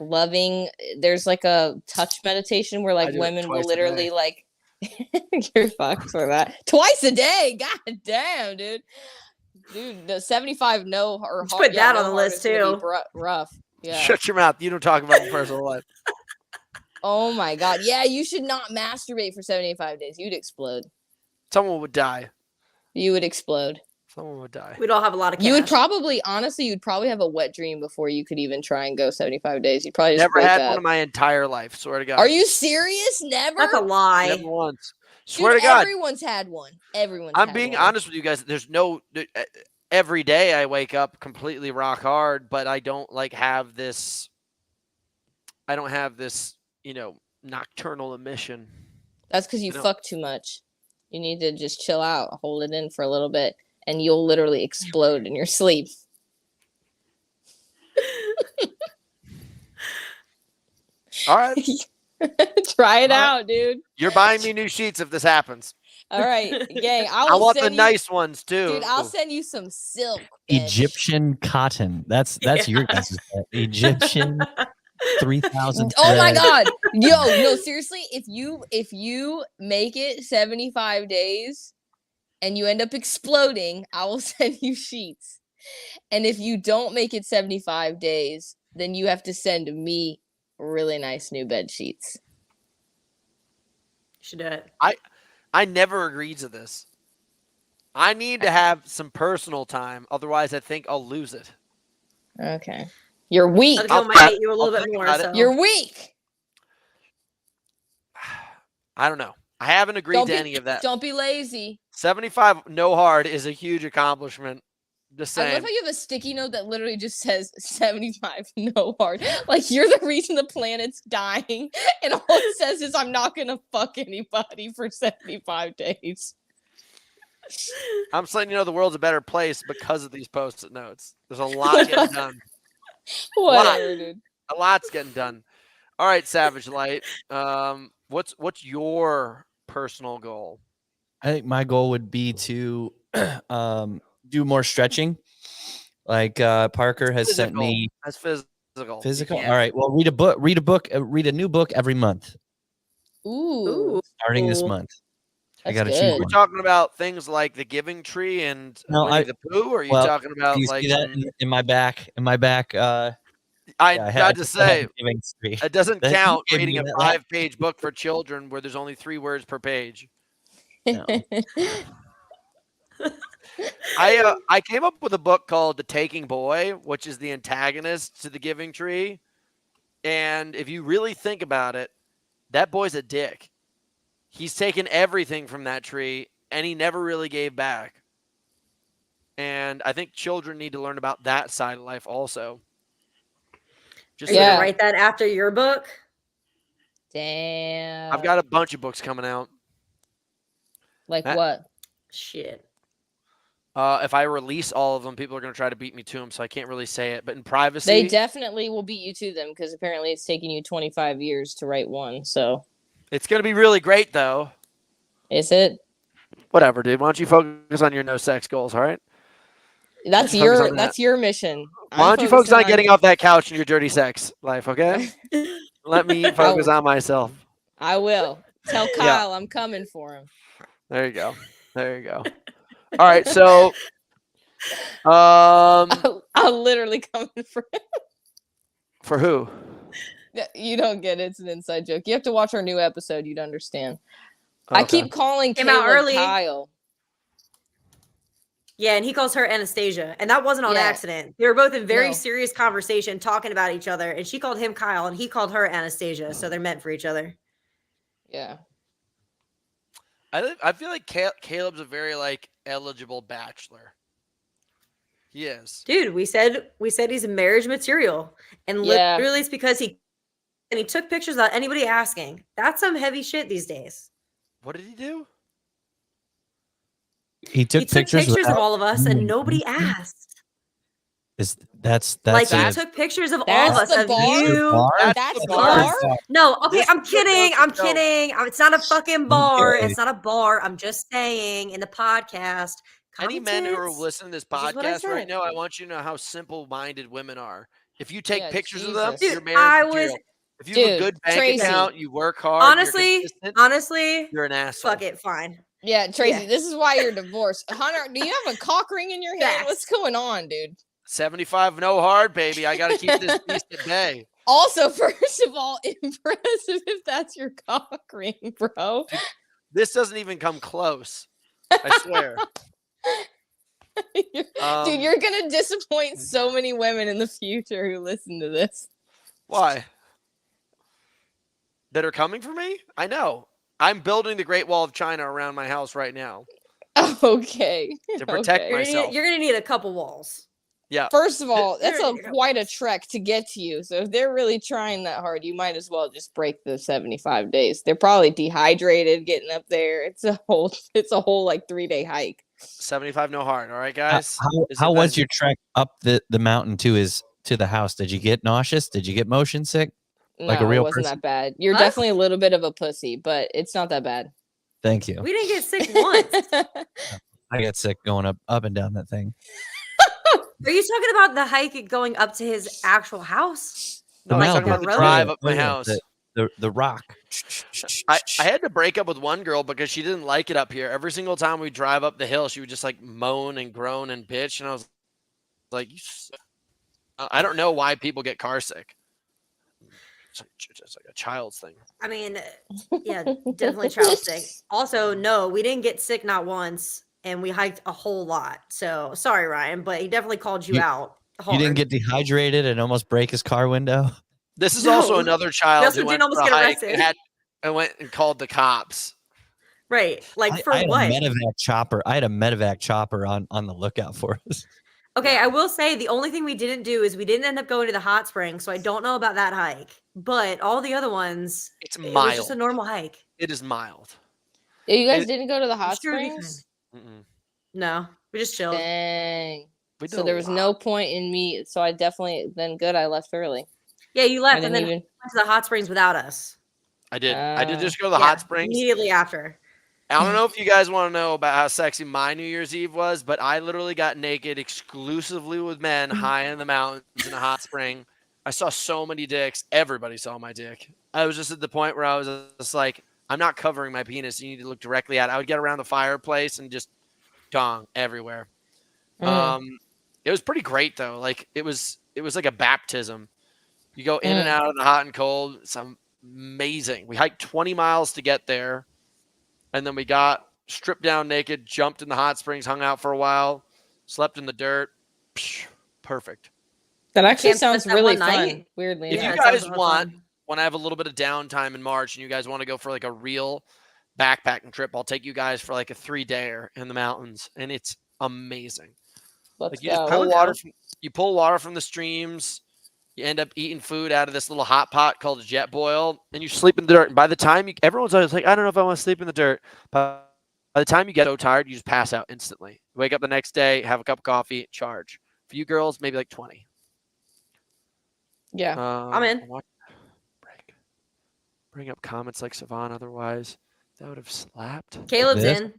loving. There's like a touch meditation where like women will literally like you're fucked for that twice a day. God damn, dude. The 75 no or hard, put that on the list too. Rough. Yeah. Shut your mouth. You don't talk about my personal life. Oh my God. Yeah, you should not masturbate for 75 days. You'd explode. Someone would die. You would explode. Someone would die. We'd all have a lot of cash. You'd probably have a wet dream before you could even try and go 75 days. You'd probably just never had one in my entire life. Swear to God. Are you serious? Never? That's a lie. Never once. Swear to God. Everyone's had one. I'm being honest with you guys. There's no. Every day I wake up completely rock hard, but I don't like have this. I don't have this, nocturnal emission. That's because you fuck too much. You need to just chill out, hold it in for a little bit, and you'll literally explode in your sleep. All right. Try it out, dude. You're buying me new sheets if this happens. All right, gang. I want the nice ones too. Dude, I'll send you some silk. Bitch. Egyptian cotton. That's your guys' Egyptian 3,000. Oh my God. Yo, no, seriously, if you make it 75 days and you end up exploding, I will send you sheets. And if you don't make it 75 days, then you have to send me really nice new bed sheets. You should do it. I never agreed to this. I need to have some personal time. Otherwise, I think I'll lose it. Okay. You're weak. I might hate you a little bit more. So. You're weak. I don't know. I haven't agreed to any of that. Don't be lazy. 75 no hard is a huge accomplishment. Just saying. I love how you have a sticky note that literally just says 75 no hard. Like you're the reason the planet's dying, and all it says is I'm not gonna fuck anybody for 75 days. I'm just letting you know the world's a better place because of these post-it notes. There's a lot getting done. Whatever, dude. A lot's getting done. All right, Savage Light. What's your personal goal? I think my goal would be to do more stretching. Like Parker has sent me. That's physical. Physical. All right. Well, read a book. Read a new book every month. Ooh. Starting this month. I got to choose. We're talking about things like the Giving Tree and Winnie the Pooh, or are you talking about you like see that in my back? In my back. I had to say it doesn't count gave reading me a that 5-page book for children where there's only 3 words per page. No. I came up with a book called The Taking Boy, which is the antagonist to the Giving Tree. And if you really think about it, that boy's a dick. He's taken everything from that tree, and he never really gave back. And I think children need to learn about that side of life also. Are you gonna write that after your book? Damn. I've got a bunch of books coming out. Like what? Shit. If I release all of them, people are going to try to beat me to them, so I can't really say it. But in privacy, they definitely will beat you to them because apparently it's taking you 25 years to write one. So it's going to be really great, though. Is it? Whatever, dude. Why don't you focus on your no sex goals? All right. That's your mission. Why don't you focus on getting off that couch in your dirty sex life? Okay. Let me focus on myself. I will tell Kyle I'm coming for him. There you go. There you go. All right, so I'll literally come for him. For who? You don't get it. It's an inside joke. You have to watch our new episode. You'd understand. Okay. I keep calling Caleb Kyle. Yeah, and he calls her Anastasia, and that wasn't on accident. They were both in very serious conversation talking about each other, and she called him Kyle, and he called her Anastasia, so they're meant for each other. Yeah. I feel like Caleb's a very eligible bachelor. He is. Dude, we said he's a marriage material, and literally it's because he took pictures without anybody asking. That's some heavy shit these days. What did he do? He took pictures of all of us, and nobody asked. That's like he took pictures of all of us, of you. That's the bar. No, okay, I'm kidding. I'm kidding. It's not a fucking bar. Okay. It's not a bar. I'm just saying in the podcast. Any men who are listening to this podcast right now, I want you to know how simple-minded women are. If you take pictures of them, you're married material. If you have a good bank account, you work hard. Honestly, you're an asshole. Fuck it, fine. Yeah, Tracy, this is why you're divorced. Hunter, do you have a cock ring in your hand? What's going on, dude? 75 no hard, baby. I got to keep this beast at bay. Also, first of all, impressive if that's your cock ring, bro. This doesn't even come close. I swear. Dude, you're going to disappoint so many women in the future who listen to this. Why? That are coming for me? I know. I'm building the Great Wall of China around my house right now. Okay. To protect myself. You're going to need a couple walls. Yeah. First of all, that's quite a trek to get to you. So if they're really trying that hard, you might as well just break the 75 days. They're probably dehydrated getting up there. It's a whole 3-day hike. 75 no hard. All right, guys. How was your trek up the mountain to the house? Did you get nauseous? Did you get motion sick? Like a real it wasn't person? that bad. You're definitely a little bit of a pussy, but it's not that bad. Thank you. We didn't get sick once. I got sick going up and down that thing. Are you talking about the hike going up to his actual house? No, I'm talking about the drive up my house. The rock. I had to break up with one girl because she didn't like it up here. Every single time we drive up the hill, she would just moan and groan and bitch. And I was like, I don't know why people get car sick. It's like a child's thing. I mean, yeah, definitely child's sick. Also, no, we didn't get sick not once, and we hiked a whole lot. So sorry, Ryan, but he definitely called you out hard. You didn't get dehydrated and almost break his car window? This is also another child who went almost for a get hike arrested. and went and called the cops. Right, I what? had a medevac chopper on the lookout for us. Okay, I will say the only thing we didn't do is we didn't end up going to the hot springs, so I don't know about that hike. But all the other ones, it was just a normal hike. It is mild. Yeah, you guys didn't go to the hot springs? No, we just chilled. Dang. So there was no point in me. So I definitely I left early. Yeah, you left and then went to the hot springs without us. I did. I did just go to the hot springs immediately after. I don't know if you guys want to know about how sexy my New Year's Eve was, but I literally got naked exclusively with men high in the mountains in a hot spring. I saw so many dicks. Everybody saw my dick. I was just at the point where I was just like, I'm not covering my penis. You need to look directly at it. I would get around the fireplace and just dong everywhere. It was pretty great though. It was like a baptism. You go in and out of the hot and cold. It's amazing. We hiked 20 miles to get there. And then we got stripped down naked, jumped in the hot springs, hung out for a while, slept in the dirt. Psh, perfect. That actually Can't sounds spend that really one night. fun. Weirdly If Yeah, you enough. it sounds guys a lot of want, fun. when I have a little bit of downtime in March and you guys want to go for like a real backpacking trip, I'll take you guys for like a 3-dayer in the mountains, and it's amazing. Let's Like you just go. I would go. you pull water from the streams. You end up eating food out of this little hot pot called a jet boil, and you sleep in the dirt. And by the time everyone's always like, I don't know if I want to sleep in the dirt. But by the time you get so tired, you just pass out instantly. Wake up the next day, have a cup of coffee, charge. For you girls, maybe like 20. Yeah. I'm in. Bring up comments like Savon. Otherwise, that would have slapped. Caleb's This? in.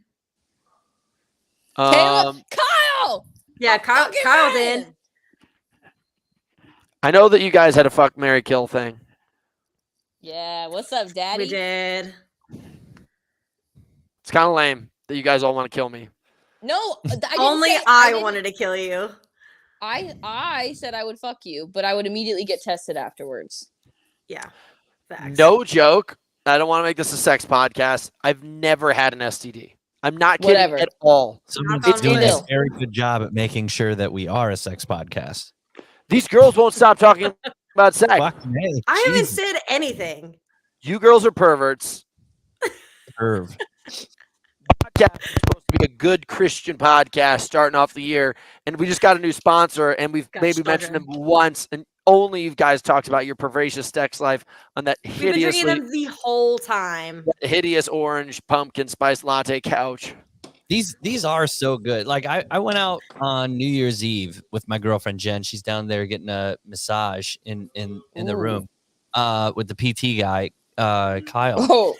Kyle! Yeah, I'm fucking Kyle's in. in. I know that you guys had a fuck, marry, kill thing. Yeah. What's up, Daddy? We did. It's kind of lame that you guys all want to kill me. No, I didn't Only say, I didn't- wanted to kill you. I said I would fuck you, but I would immediately get tested afterwards. Yeah. Facts. No joke. I don't want to make this a sex podcast. I've never had an STD. I'm not kidding Whatever. at all. Someone's Knock on doing wood. a very good job at making sure that we are a sex podcast. These girls won't stop talking about sex. Fucking hey, I haven't Jesus, said anything. You girls are perverts. perv. Podcast is supposed to be a good Christian podcast starting off the year, and we just got a new sponsor, and we've Got maybe mentioned him children. once, and only you guys talked about your pervasive sex life on that We've been drinking hideously them the whole time. hideous orange pumpkin spice latte couch. These are so good. Like I went out on New Year's Eve with my girlfriend Jen. She's down there getting a massage in the Ooh. room with the PT guy, Kyle. Oh,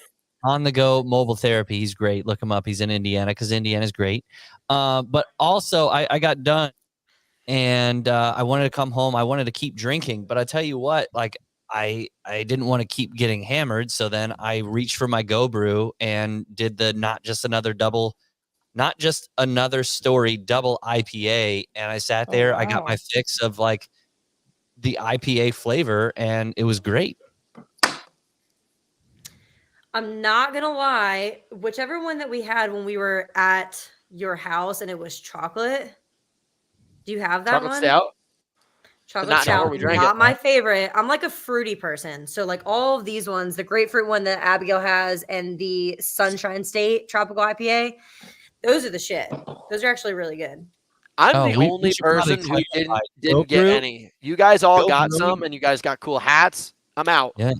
On the go mobile therapy. He's great. Look him up. He's in Indiana because Indiana's great. But also I got done and I wanted to come home. I wanted to keep drinking, but I tell you what, like I didn't want to keep getting hammered. So then I reached for my Go Brew and did the not just another story double IPA. And I sat Oh, there. I got wow. my fix of like the IPA flavor and it was great. I'm not gonna lie. Whichever one that we had when we were at your house and it was chocolate. Do you have that Chocolate one? stout. Chocolate Not stout. where we drank Not it. my favorite. I'm like a fruity person. So like all of these ones, the grapefruit one that Abigail has and the Sunshine State tropical IPA, those are the shit. Those are actually really good. I'm the we only should probably person who didn't clarify. get Go Brew- any. You guys all Go got Brewing- some, and you guys got cool hats. I'm out. Yeah.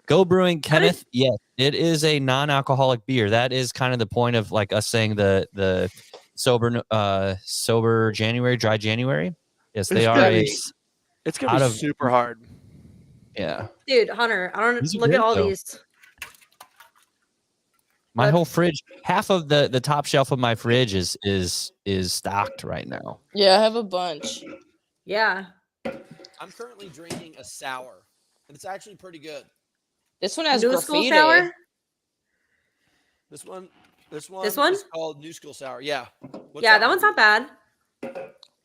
Go Brewing, Kenneth. Yes, it is a non-alcoholic beer. That is kind of the point of like us saying the sober January, dry January. Yes, they It's are gonna a be- It's gonna out be of- super hard. yeah. Dude, Hunter, I don't These are look at great, all though. these. My But- whole fridge, half of the top shelf of my fridge is stocked right now. yeah, I have a bunch. Yeah. I'm currently drinking a sour, and it's actually pretty good. This one has New school graffiti. sour? This one This one? is called New School Sour. Yeah. What's Yeah, that one's not bad.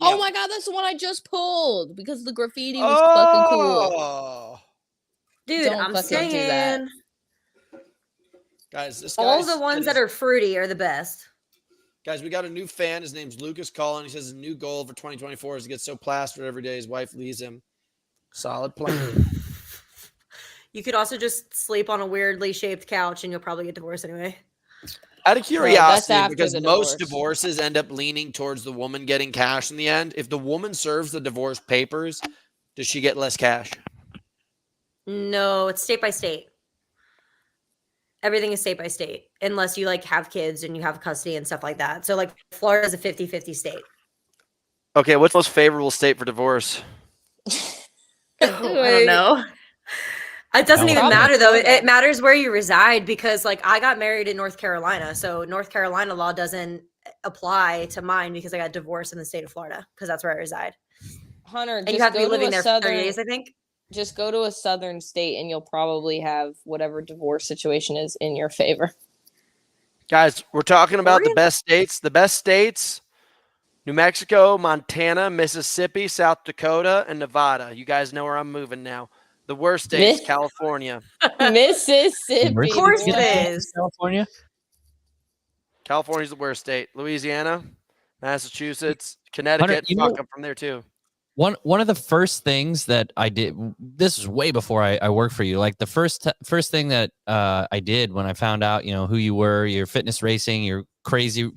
Oh Yeah. my god, that's the one I just pulled because the graffiti was fucking cool. Oh. Dude, Don't I'm fucking do that. saying Guys, this all guy's- the ones that are fruity are the best. Guys, we got a new fan. His name's Lucas Collin. He says his new goal for 2024 is to get so plastered every day his wife leaves him. Solid plan. You could also just sleep on a weirdly shaped couch and you'll probably get divorced anyway. Out of that's curiosity, after because the most divorce. divorces end up leaning towards the woman getting cash in the end. If the woman serves the divorce papers, does she get less cash? No, it's state by state. Everything is state by state, unless you like have kids and you have custody and stuff like that. So like Florida is a 50-50 state. Okay, what's the most favorable state for divorce? I don't know. It doesn't No, even probably matter though. It Florida. matters where you reside because like I got married in North Carolina. So North Carolina law doesn't apply to mine because I got divorced in the state of Florida because that's where I reside. Hunter, And just you have to go be living a there for 30 days, I think. just go to a southern state and you'll probably have whatever divorce situation is in your favor. Guys, we're talking about the Oregon? best states. The best states: New Mexico, Montana, Mississippi, South Dakota, and Nevada. You guys know where I'm moving now. The worst states: Miss- California. Mississippi. Where's Of course boy. it is. California. California's the worst state. Louisiana, Massachusetts, Connecticut. you know- Fuck, I'm from there too. One of the first things that I did, this was way before I worked for you. Like the first thing that I did when I found out, who you were, you're fitness racing, you're crazy,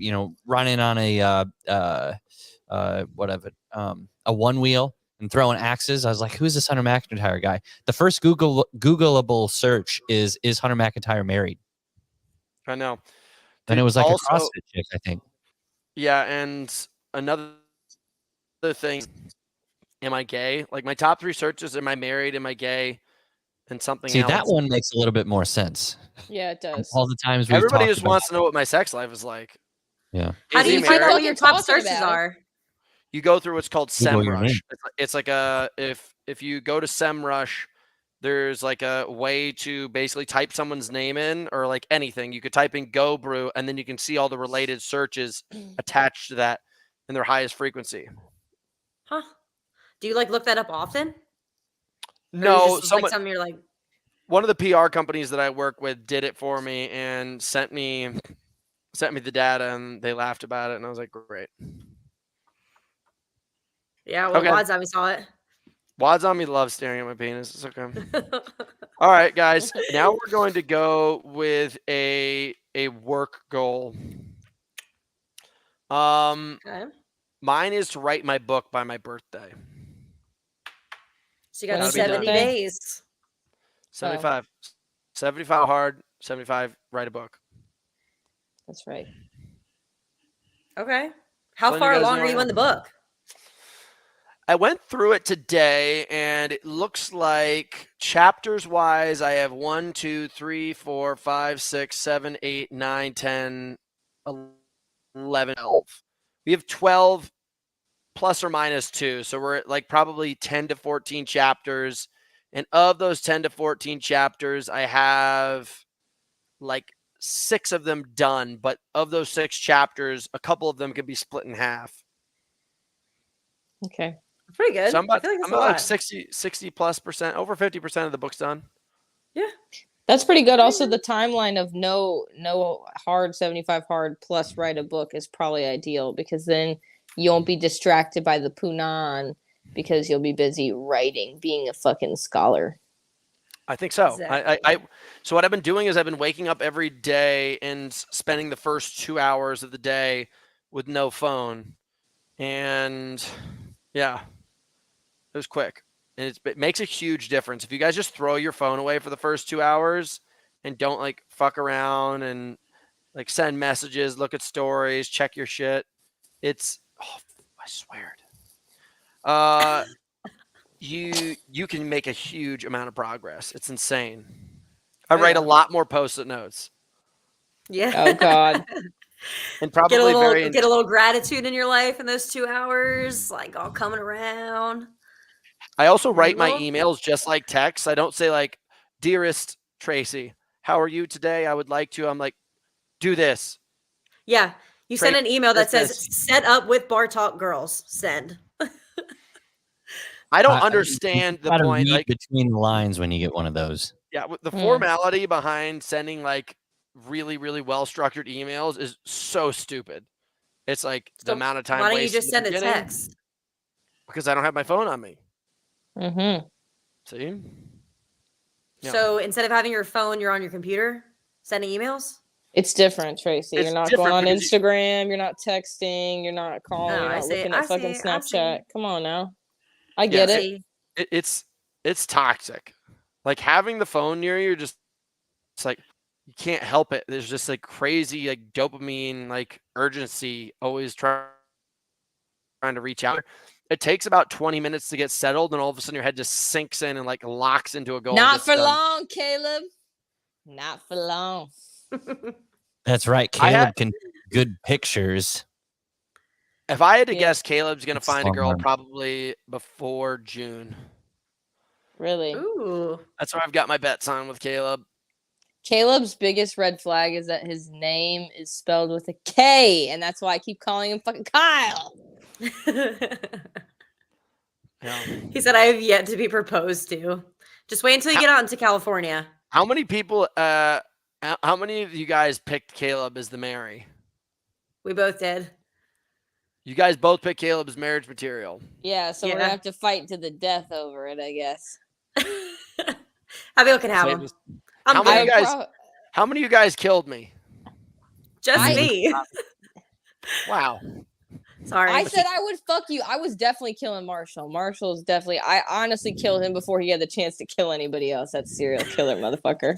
running on a a one wheel and throwing axes. I was like, who's this Hunter McIntyre guy? The first Googleable search is Hunter McIntyre married? I know. And it Dude, was like also, a CrossFit chick, I think. Yeah, and another thing, am I gay? Like my top 3 searches: am I married, am I gay, and something See, else. that one makes a little bit more sense. Yeah, it does. All the times we've Everybody talked just about wants to know what my sex life is like. Yeah. How Is do he you find out married? what your top Talking searches about it. are? You go through what's called Google your name. SEMrush. It's like if you go to SEMrush, there's like a way to basically type someone's name in, or like anything. You could type in Go Brew, and then you can see all the related searches attached to that in their highest frequency. Huh? Do you like look that up often? Or No, just like something you're like, one of the PR companies that I work with did it for me and sent me the data, and they laughed about it, and I was like, great. yeah, well, Okay. Wadzami saw it. Wadzami loves staring at my penis. It's okay. All right, guys. Now we're going to go with a work goal. Okay. Mine is to write my book by my birthday. So you got When is your 70 birthday? days. 75. 75 hard, 75 write a book. That's right. Okay. How Letting far you guys along know are I you in am. the book? I went through it today, and it looks like chapters wise, I have 1, 2, 3, 4, 5, 6, 7, 8, 9, 10, 11, 12. We have 12 plus or minus 2. So we're at like probably 10 to 14 chapters. And of those 10 to 14 chapters, I have like 6 of them done. But of those 6 chapters, a couple of them could be split in half. Okay. Pretty good. So I'm about, I feel like that's I'm a about lot. like 60 plus percent, over 50% of the book's done. Yeah. That's pretty good. Also, the timeline of no hard 75 hard plus write a book is probably ideal, because then you won't be distracted by the punan, because you'll be busy writing, being a fucking scholar. I think so. Exactly. So what I've been doing is I've been waking up every day and spending the first 2 hours of the day with no phone. And yeah, it was quick. And it makes a huge difference. If you guys just throw your phone away for the first 2 hours and don't like fuck around and like send messages, look at stories, check your shit, it's, oh, I swear it. You can make a huge amount of progress. It's insane. I write a lot more post-it notes. Yeah. Oh God. And probably get a little gratitude in your life in those 2 hours, like all coming around. I also write my Little- emails just like text. I don't say like, dearest Tracy, how are you today? I would like to. I'm like, do this. Yeah. You send an email that says, this. set up with BARTALK girls. Send. I don't understand you the gotta point. read Like, between the lines when you get one of those. yeah, the formality behind sending like really, really well-structured emails is so stupid. It's like the amount of time. Why don't you wasted just in the send a beginning, text? because I don't have my phone on me. Mm-hmm. See? Yeah. So instead of having your phone, you're on your computer sending emails? It's different, Tracy. It's You're not different going on because Instagram. You're not texting. You're not calling. Oh, You're I not see, looking I at fucking see, I see. Snapchat. Come on now. I Yeah, get it. See, it's toxic. Like having the phone near you, just it's like you can't help it. There's just like crazy like dopamine like urgency, always trying to reach out. It takes about 20 minutes to get settled, and all of a sudden your head just sinks in and like locks into a goal. and Not gets for done. long, Caleb. Not for long. That's right. Caleb can good pictures. If I had to Yeah. guess, Caleb's gonna It's find a girl long. probably before June. Really. ooh. That's where I've got my bets on with Caleb. Caleb's biggest red flag is that his name is spelled with a K, and that's why I keep calling him fucking Kyle. Yeah. He said, I have yet to be proposed to. Just wait until you get out into California. How many people? How many of you guys picked Caleb as the Mary? We both did. You guys both pick Caleb as marriage material. Yeah, so we're gonna have to fight to the death over it, I guess. Abigail can have him. How many of you guys killed me? Just me. Wow. Sorry. I said I would fuck you. I was definitely killing Marshall. Marshall's definitely. I honestly killed him before he had the chance to kill anybody else. That serial killer motherfucker.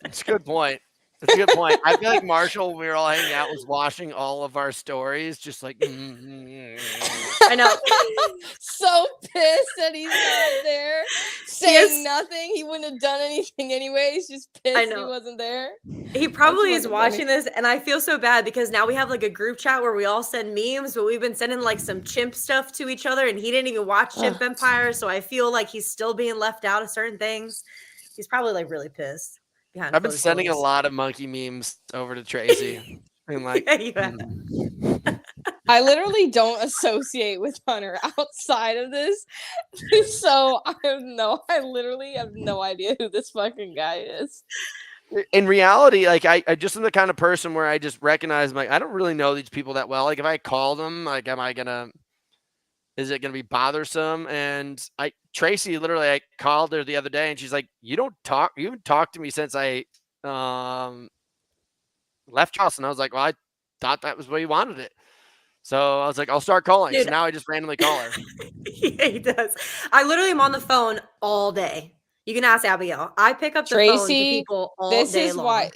That's a good point. That's a good point. I feel like Marshall, when we were all hanging out, was watching all of our stories, just like. I know. So pissed that he's not there, saying nothing. He wouldn't have done anything anyways. Just pissed he wasn't there. He probably is watching this, and I feel so bad because now we have like a group chat where we all send memes, but we've been sending like some chimp stuff to each other, and he didn't even watch Chimp Empire, so I feel like he's still being left out of certain things. He's probably like really pissed. I've been sending a lot of monkey memes over to Tracy. And like, I literally don't associate with Hunter outside of this, so I literally have no idea who this fucking guy is. In reality, like I just am the kind of person where I just recognize, like, I don't really know these people that well. Like if I call them, like, is it gonna be bothersome? And Tracy literally, I called her the other day and she's like, you haven't talked to me since I left your house. And I was like, well, I thought that was the way you wanted it. So I was like, I'll start calling. Dude. So now I just randomly call her. Yeah, he does. I literally am on the phone all day. You can ask Abigail. I pick up the phone to people all day long.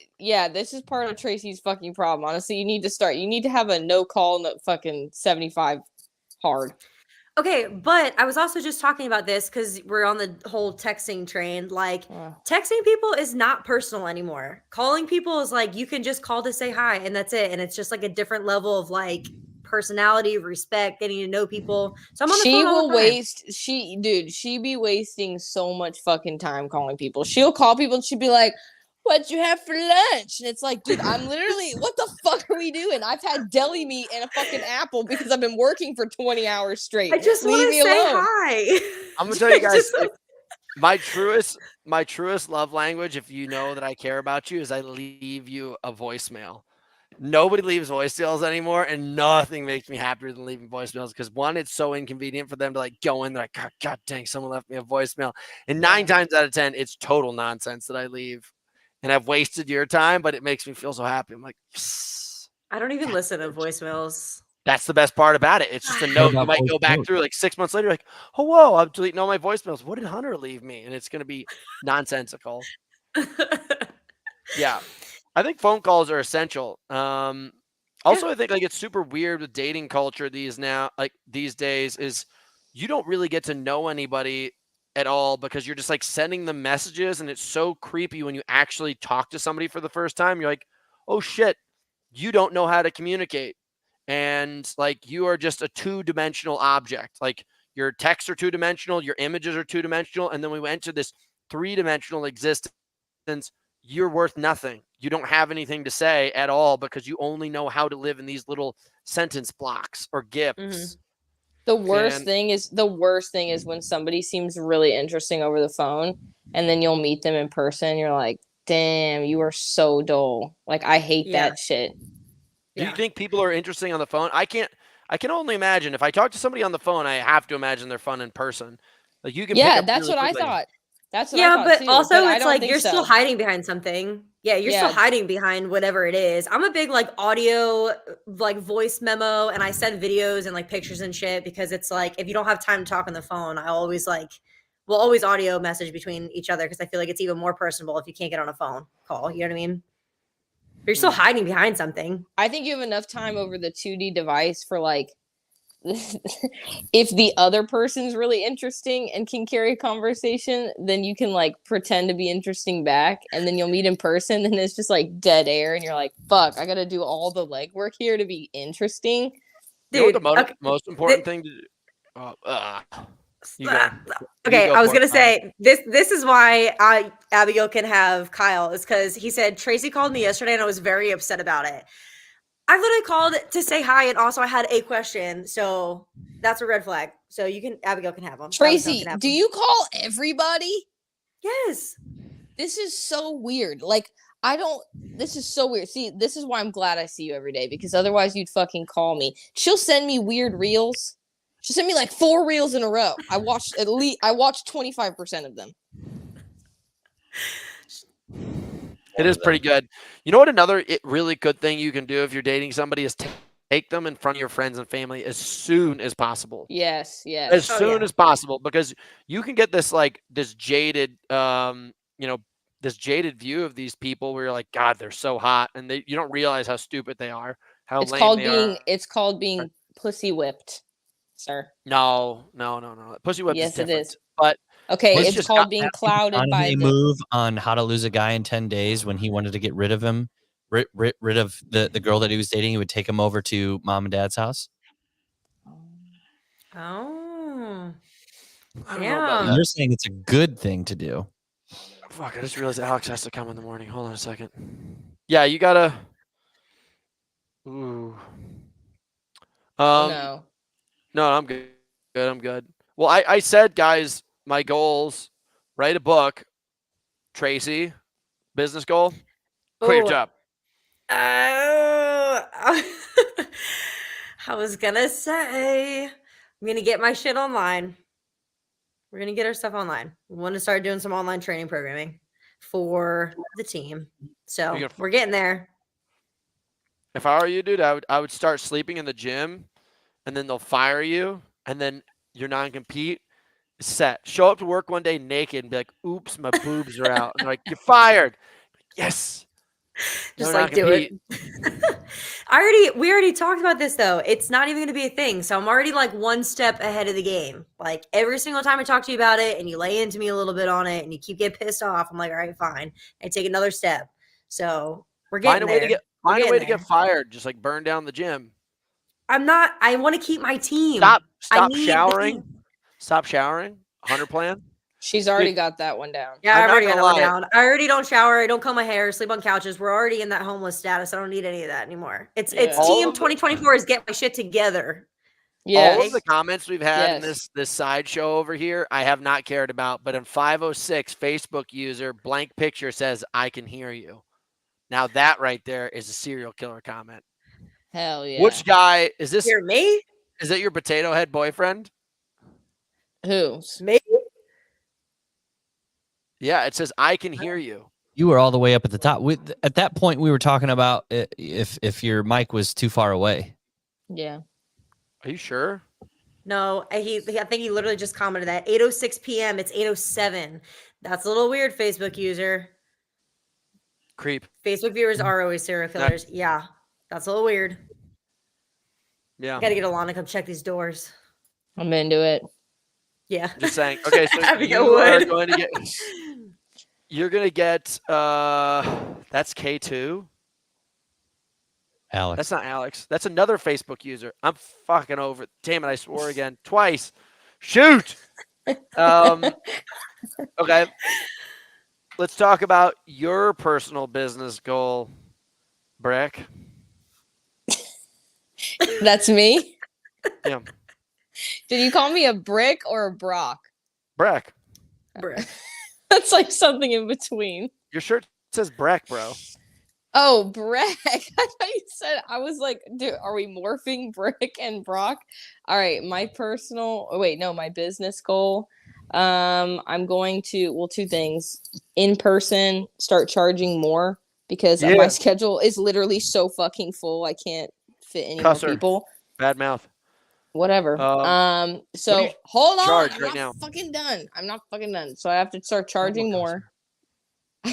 This is part of Tracy's fucking problem. Honestly, you need to have a no call, no fucking 75 hard. Okay, but I was also just talking about this because we're on the whole texting train. Like, texting people is not personal anymore. Calling people is like, you can just call to say hi, and that's it. And it's just like a different level of like personality, respect, getting to know people. So I'm on the phone all the time. She be wasting so much fucking time calling people. She'll call people and she'd be like, what'd you have for lunch? And it's like, dude, I'm literally, what the fuck are we doing? I've had deli meat and a fucking apple because I've been working for 20 hours straight. I just want to say hi. I'm gonna tell you guys, my truest love language, if you know that I care about you, is I leave you a voicemail. Nobody leaves voicemails anymore, and nothing makes me happier than leaving voicemails because one, it's so inconvenient for them to like go in. They're like, God dang, someone left me a voicemail. And 9 times out of 10, it's total nonsense that I leave. And I've wasted your time, but it makes me feel so happy. I'm like, yes. I don't even listen to voicemails. That's the best part about it. It's just a note. You might go back through like 6 months later, like, oh, whoa, I'm deleting all my voicemails. What did Hunter leave me? And it's going to be nonsensical. Yeah. I think phone calls are essential. Also, I think like it's super weird with dating culture these days is you don't really get to know anybody at all because you're just like sending them messages, and it's so creepy when you actually talk to somebody for the first time. You're like, oh shit, you don't know how to communicate, and like you are just a 2-dimensional object. Like your texts are 2-dimensional, your images are 2-dimensional, and then we went to this 3-dimensional existence. You're worth nothing. You don't have anything to say at all because you only know how to live in these little sentence blocks or gifs. Mm-hmm. The worst thing is when somebody seems really interesting over the phone and then you'll meet them in person. You're like, damn, you are so dull. Like, I hate that shit. Do you think people are interesting on the phone? I can only imagine. If I talk to somebody on the phone, I have to imagine they're fun in person. Like you can. Yeah, that's really what I thought. That's what I thought but too, also but it's like you're still hiding behind something. Yeah, you're still hiding behind whatever it is. I'm a big like audio, like voice memo, and I send videos and like pictures and shit because it's like if you don't have time to talk on the phone, we'll always audio message between each other because I feel like it's even more personable if you can't get on a phone call. You know what I mean? But you're still hiding behind something. I think you have enough time over the 2D device for like if the other person's really interesting and can carry a conversation, then you can like pretend to be interesting back, and then you'll meet in person and it's just like dead air and you're like, fuck, I gotta do all the legwork here to be interesting. Dude, you know what the most important thing to do? Okay, I was gonna say this is why Abigail can have Kyle is because he said Tracy called me yesterday and I was very upset about it. I literally called to say hi, and also I had a question, so that's a red flag. So Abigail can have them. Tracy, do you call everybody? Yes. This is so weird. Like, I don't. This is so weird. See, this is why I'm glad I see you every day, because otherwise you'd fucking call me. She'll send me weird reels. She'll send me like 4 reels in a row. I watched 25% of them. It is pretty good. You know what? Another really good thing you can do if you're dating somebody is take them in front of your friends and family as soon as possible. Yes, As yes. soon as possible, because you can get this this jaded, this jaded view of these people where you're like, God, they're so hot, and you don't realize how stupid they are, how lame they are. It's called being pussy whipped, sir. No. Pussy whipped is Yes, it different. is. But Okay, he's it's just called got being That clouded by McConaughey the. move on How to Lose a Guy in 10 Days when he wanted to get rid of him, rid of the girl that he was dating. He would take him over to mom and dad's house. Oh. I don't know about Damn. that. You're saying it's a good thing to do. Fuck, I just realized Alex has to come in the morning. Hold on a second. Yeah, you gotta. Ooh. Oh no. No, I'm good. I'm good. Well, I said, guys, my goals: write a book. Tracy, business goal. Quit your Oh. job. I was gonna say, I'm gonna get my shit online. We're gonna get our stuff online. We want to start doing some online training programming for the team. So we're getting there. If I were you, dude, I would start sleeping in the gym, and then they'll fire you, and then your non-compete is set. Show up to work one day naked and be like, "Oops, my boobs are out," and they're like, "You're fired." Yes. Just No like do it. non-compete. We already talked about this though. It's not even gonna be a thing. So I'm already like one step ahead of the game. Like every single time I talk to you about it and you lay into me a little bit on it and you keep getting pissed off, I'm like, all right, fine. I take another step. So we're getting there. Find a way to get fired. Just like burn down the gym. I want to keep my team. Stop showering. Stop showering. 100 plan. She's already got that one down. Yeah, I've already got that one lie. down. I already don't shower. I don't comb my hair. Sleep on couches. We're already in that homeless status. I don't need any of that anymore. It's team 2024 is get my shit together. Yes. All of the comments we've had in this sideshow over here, I have not cared about. But in 506, Facebook user blank picture says, "I can hear you." Now that right there is a serial killer comment. Hell yeah. Which guy is this? Hear me? Is that your potato head boyfriend? Who's me? Yeah, it says, "I can hear you." You were all the way up at the top. At that point, we were talking about if your mic was too far away. Yeah. Are you sure? No, I think he literally just commented that 8:06 p.m. It's 8:07. That's a little weird, Facebook user. Creep. Facebook viewers are always serial killers. Yeah, that's a little weird. Yeah. Got to get Alana to come check these doors. I'm into it. Yeah. Just saying. Okay, so you're going to get that's K2. Alex. That's not Alex. That's another Facebook user. I'm fucking over. Damn it, I swore again. Twice. Shoot. Okay. Let's talk about your personal business goal, Brick. That's me? Yeah. Did you call me a brick or a Brock? Brick. That's like something in between. Your shirt says Breck, bro. Oh, Breck. I thought you said, I was like, dude, are we morphing Brick and Brock? All right, my business goal. I'm going to, two things. In person, start charging more because my schedule is literally so fucking full. I can't fit any more people. Bad mouth. Whatever. So hold on. I'm not fucking done. So I have to start charging more. I'm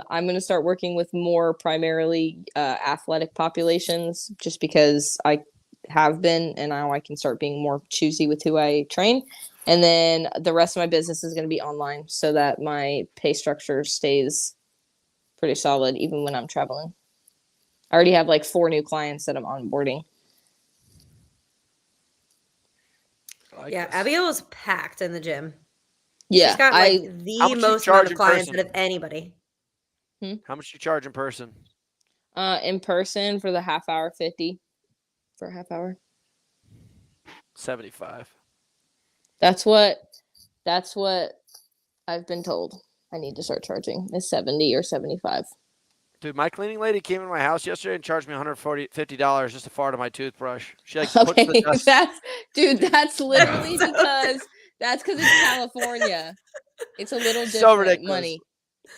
going to start working with more primarily athletic populations just because I have been, and now I can start being more choosy with who I train. And then the rest of my business is going to be online so that my pay structure stays pretty solid even when I'm traveling. I already have like 4 new clients that I'm onboarding. Abigail is packed in the gym. Yeah, she's got the most amount of clients out of anybody. How much do you charge in person? In person for the half hour, 50 for a half hour. 75. That's what I've been told. I need to start charging is 70 or 75. Dude, my cleaning lady came in my house yesterday and charged me $150 just to fart on my toothbrush. She like puts the Okay, dust. that's literally because it's California. It's a little So different ridiculous. money.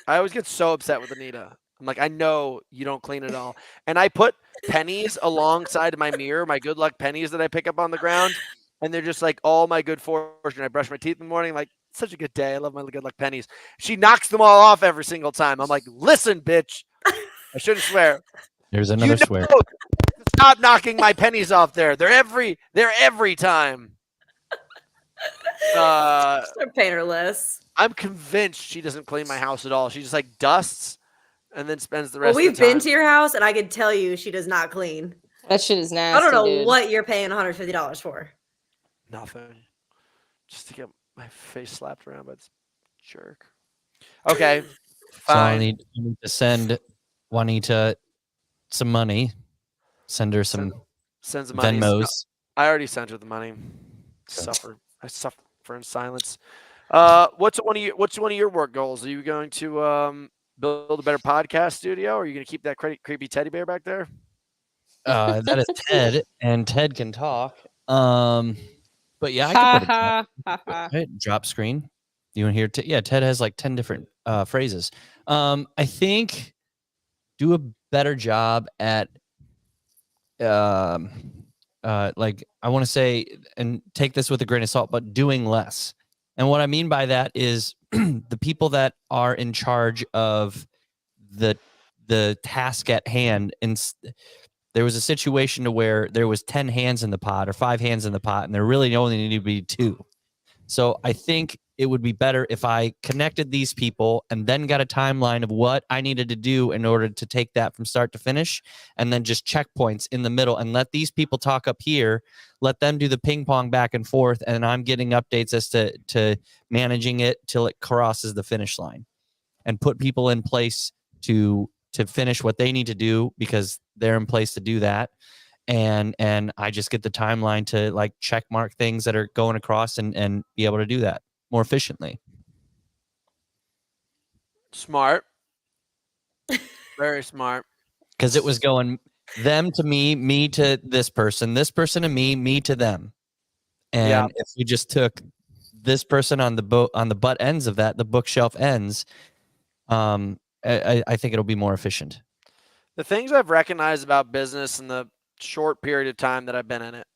I always get so upset with Anita. I'm like, I know you don't clean it all. And I put pennies alongside my mirror, my good luck pennies that I pick up on the ground. And they're just like all my good fortune. I brush my teeth in the morning. Like, such a good day. I love my good luck pennies. She knocks them all off every single time. I'm like, listen, bitch. I shouldn't swear. There's another swear. Stop knocking my pennies off there. They're every time. They're painterless. I'm convinced she doesn't clean my house at all. She just like dusts and then spends the rest Well, of we've the time. been to your house, and I can tell you she does not clean. That shit is nasty. I don't know dude. what you're paying $150 for. Nothing. Just to get my face slapped around by this jerk. Okay. So I Fine. need to send Juanita some money. Send her some Sends the money. Venmos. I already sent her the money. I suffer in silence. What's one of your work goals? Are you going to build a better podcast studio, or are you going to keep that creepy teddy bear back there? That is Ted, and Ted can talk. But yeah, I could put a drop screen. You want to hear? Yeah, Ted has like 10 different phrases. I think do a better job at like I want to say, and take this with a grain of salt, but doing less. And what I mean by that is the people that are in charge of the task at hand. And there was a situation to where there was 10 hands in the pot or 5 hands in the pot, and there really only needed to be 2. So I think it would be better if I connected these people and then got a timeline of what I needed to do in order to take that from start to finish, and then just checkpoints in the middle and let these people talk up here, let them do the ping pong back and forth, and I'm getting updates as to managing it till it crosses the finish line, and put people in place to finish what they need to do because they're in place to do that. And I just get the timeline to like check mark things that are going across and be able to do that more efficiently. Smart. Very smart. Because it was going them to me to this person to me to them. And if we just took this person on the butt ends of that, the bookshelf ends, I think it'll be more efficient. The things I've recognized about business in the short period of time that I've been in it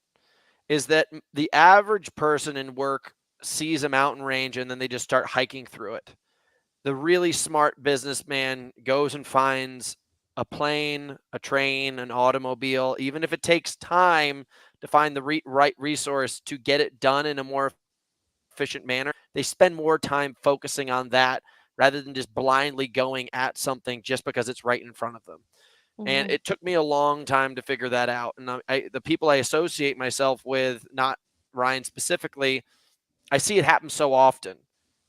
is that the average person in work sees a mountain range and then they just start hiking through it. The really smart businessman goes and finds a plane, a train, an automobile, even if it takes time to find the right resource to get it done in a more efficient manner. They spend more time focusing on that rather than just blindly going at something just because it's right in front of them. And it took me a long time to figure that out. And the people I associate myself with, not Ryan specifically, I see it happen so often.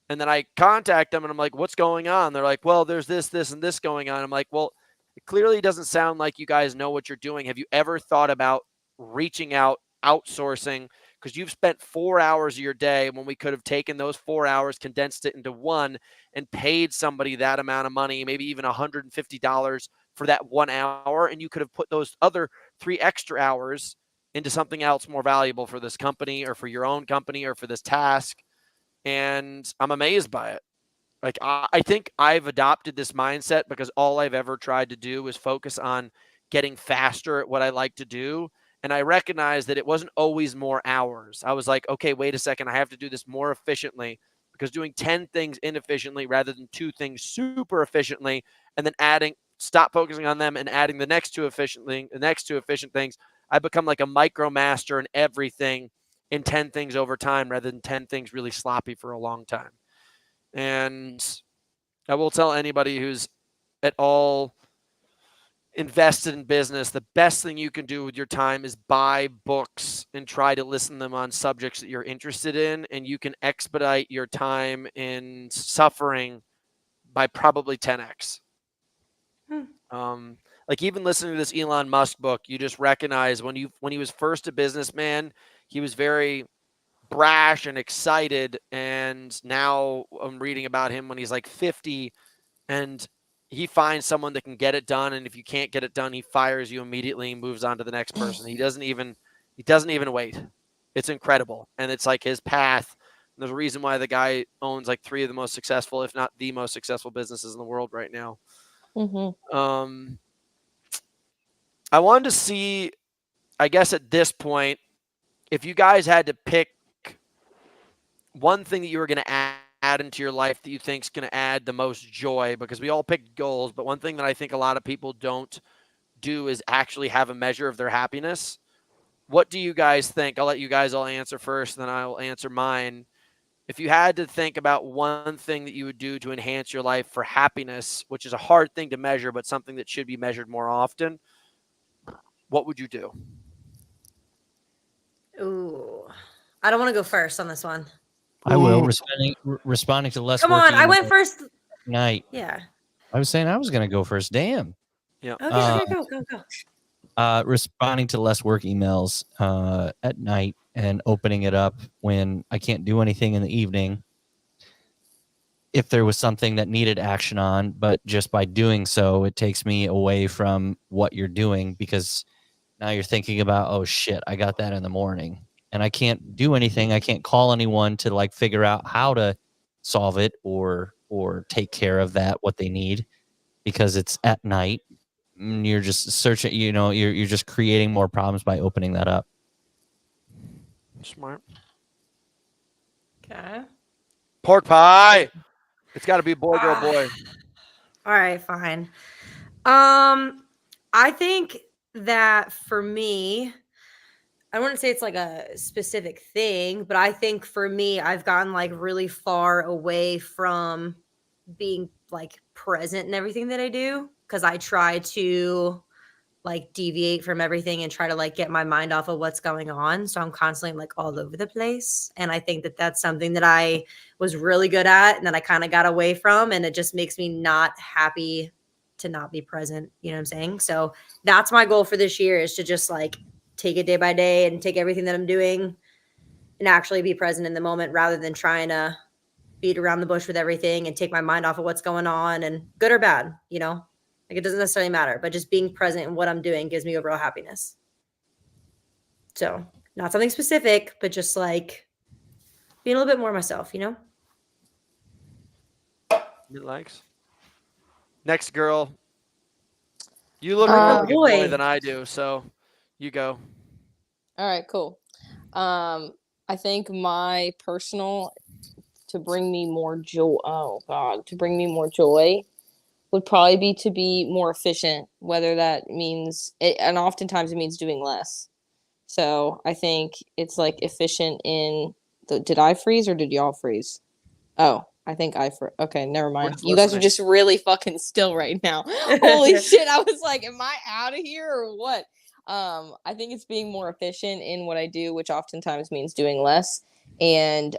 And then I contact them and I'm like, what's going on? They're like, well, there's this, and this going on. I'm like, well, it clearly doesn't sound like you guys know what you're doing. Have you ever thought about reaching out, outsourcing? Because you've spent 4 hours of your day when we could have taken those 4 hours, condensed it into one, and paid somebody that amount of money, maybe even $150 for that 1 hour. And you could have put those other 3 extra hours into something else more valuable for this company or for your own company or for this task. And I'm amazed by it. Like, I think I've adopted this mindset because all I've ever tried to do is focus on getting faster at what I like to do. And I recognized that it wasn't always more hours. I was like, okay, wait a second. I have to do this more efficiently, because doing 10 things inefficiently rather than 2 things super efficiently, and then stop focusing on them and adding the next 2 efficient things, I become like a micromaster in everything in 10 things over time rather than 10 things really sloppy for a long time. And I will tell anybody who's at all invested in business, the best thing you can do with your time is buy books and try to listen to them on subjects that you're interested in. And you can expedite your time in suffering by probably 10x. Like even listening to this Elon Musk book, you just recognize when he was first a businessman, he was very brash and excited. And now I'm reading about him when he's like 50, and he finds someone that can get it done. And if you can't get it done, he fires you immediately and moves on to the next person. He doesn't even wait. It's incredible. And it's like his path. And there's a reason why the guy owns like 3 of the most successful, if not the most successful businesses in the world right now. I wanted to see, I guess at this point, if you guys had to pick one thing that you were going to add into your life that you think is going to add the most joy, because we all picked goals, but one thing that I think a lot of people don't do is actually have a measure of their happiness. What do you guys think? I'll let you guys all answer first, then I'll answer mine. If you had to think about one thing that you would do to enhance your life for happiness, which is a hard thing to measure, but something that should be measured more often, what would you do? Ooh, I don't want to go first on this one. I will. Responding to less. Come on, I went first. Night. Yeah. I was saying I was going to go first. Damn. Yeah. Okay, go. Responding to less work emails at night and opening it up when I can't do anything in the evening. If there was something that needed action on, but just by doing so, it takes me away from what you're doing, because now you're thinking about, oh shit, I got that in the morning and I can't do anything. I can't call anyone to like figure out how to solve it or take care of that, what they need, because it's at night. You're just searching, you're just creating more problems by opening that up. Smart. Okay. Pork pie. It's got to be boy, girl, boy. All right, fine. I think that for me, I wouldn't say it's like a specific thing, but I think for me, I've gotten like really far away from being like present in everything that I do, because I try to like deviate from everything and try to like get my mind off of what's going on. So I'm constantly like all over the place. And I think that that's something that I was really good at and that I kind of got away from. And it just makes me not happy to not be present. You know what I'm saying? So that's my goal for this year, is to just like take it day by day and take everything that I'm doing and actually be present in the moment, rather than trying to beat around the bush with everything and take my mind off of what's going on, and good or bad, like it doesn't necessarily matter, but just being present in what I'm doing gives me overall happiness. So not something specific, but just like being a little bit more myself, It likes. Next girl. You look more like a boy than I do, so you go. All right, cool. I think my personal to bring me more joy. Oh God, to bring me more joy would probably be to be more efficient, whether that means it, and oftentimes it means doing less. So I think it's like efficient in the, did I freeze or did y'all freeze? Oh, I think okay, never mind. You guys are just really fucking still right now. Holy shit. I was like, am I out of here or what? I think it's being more efficient in what I do, which oftentimes means doing less. And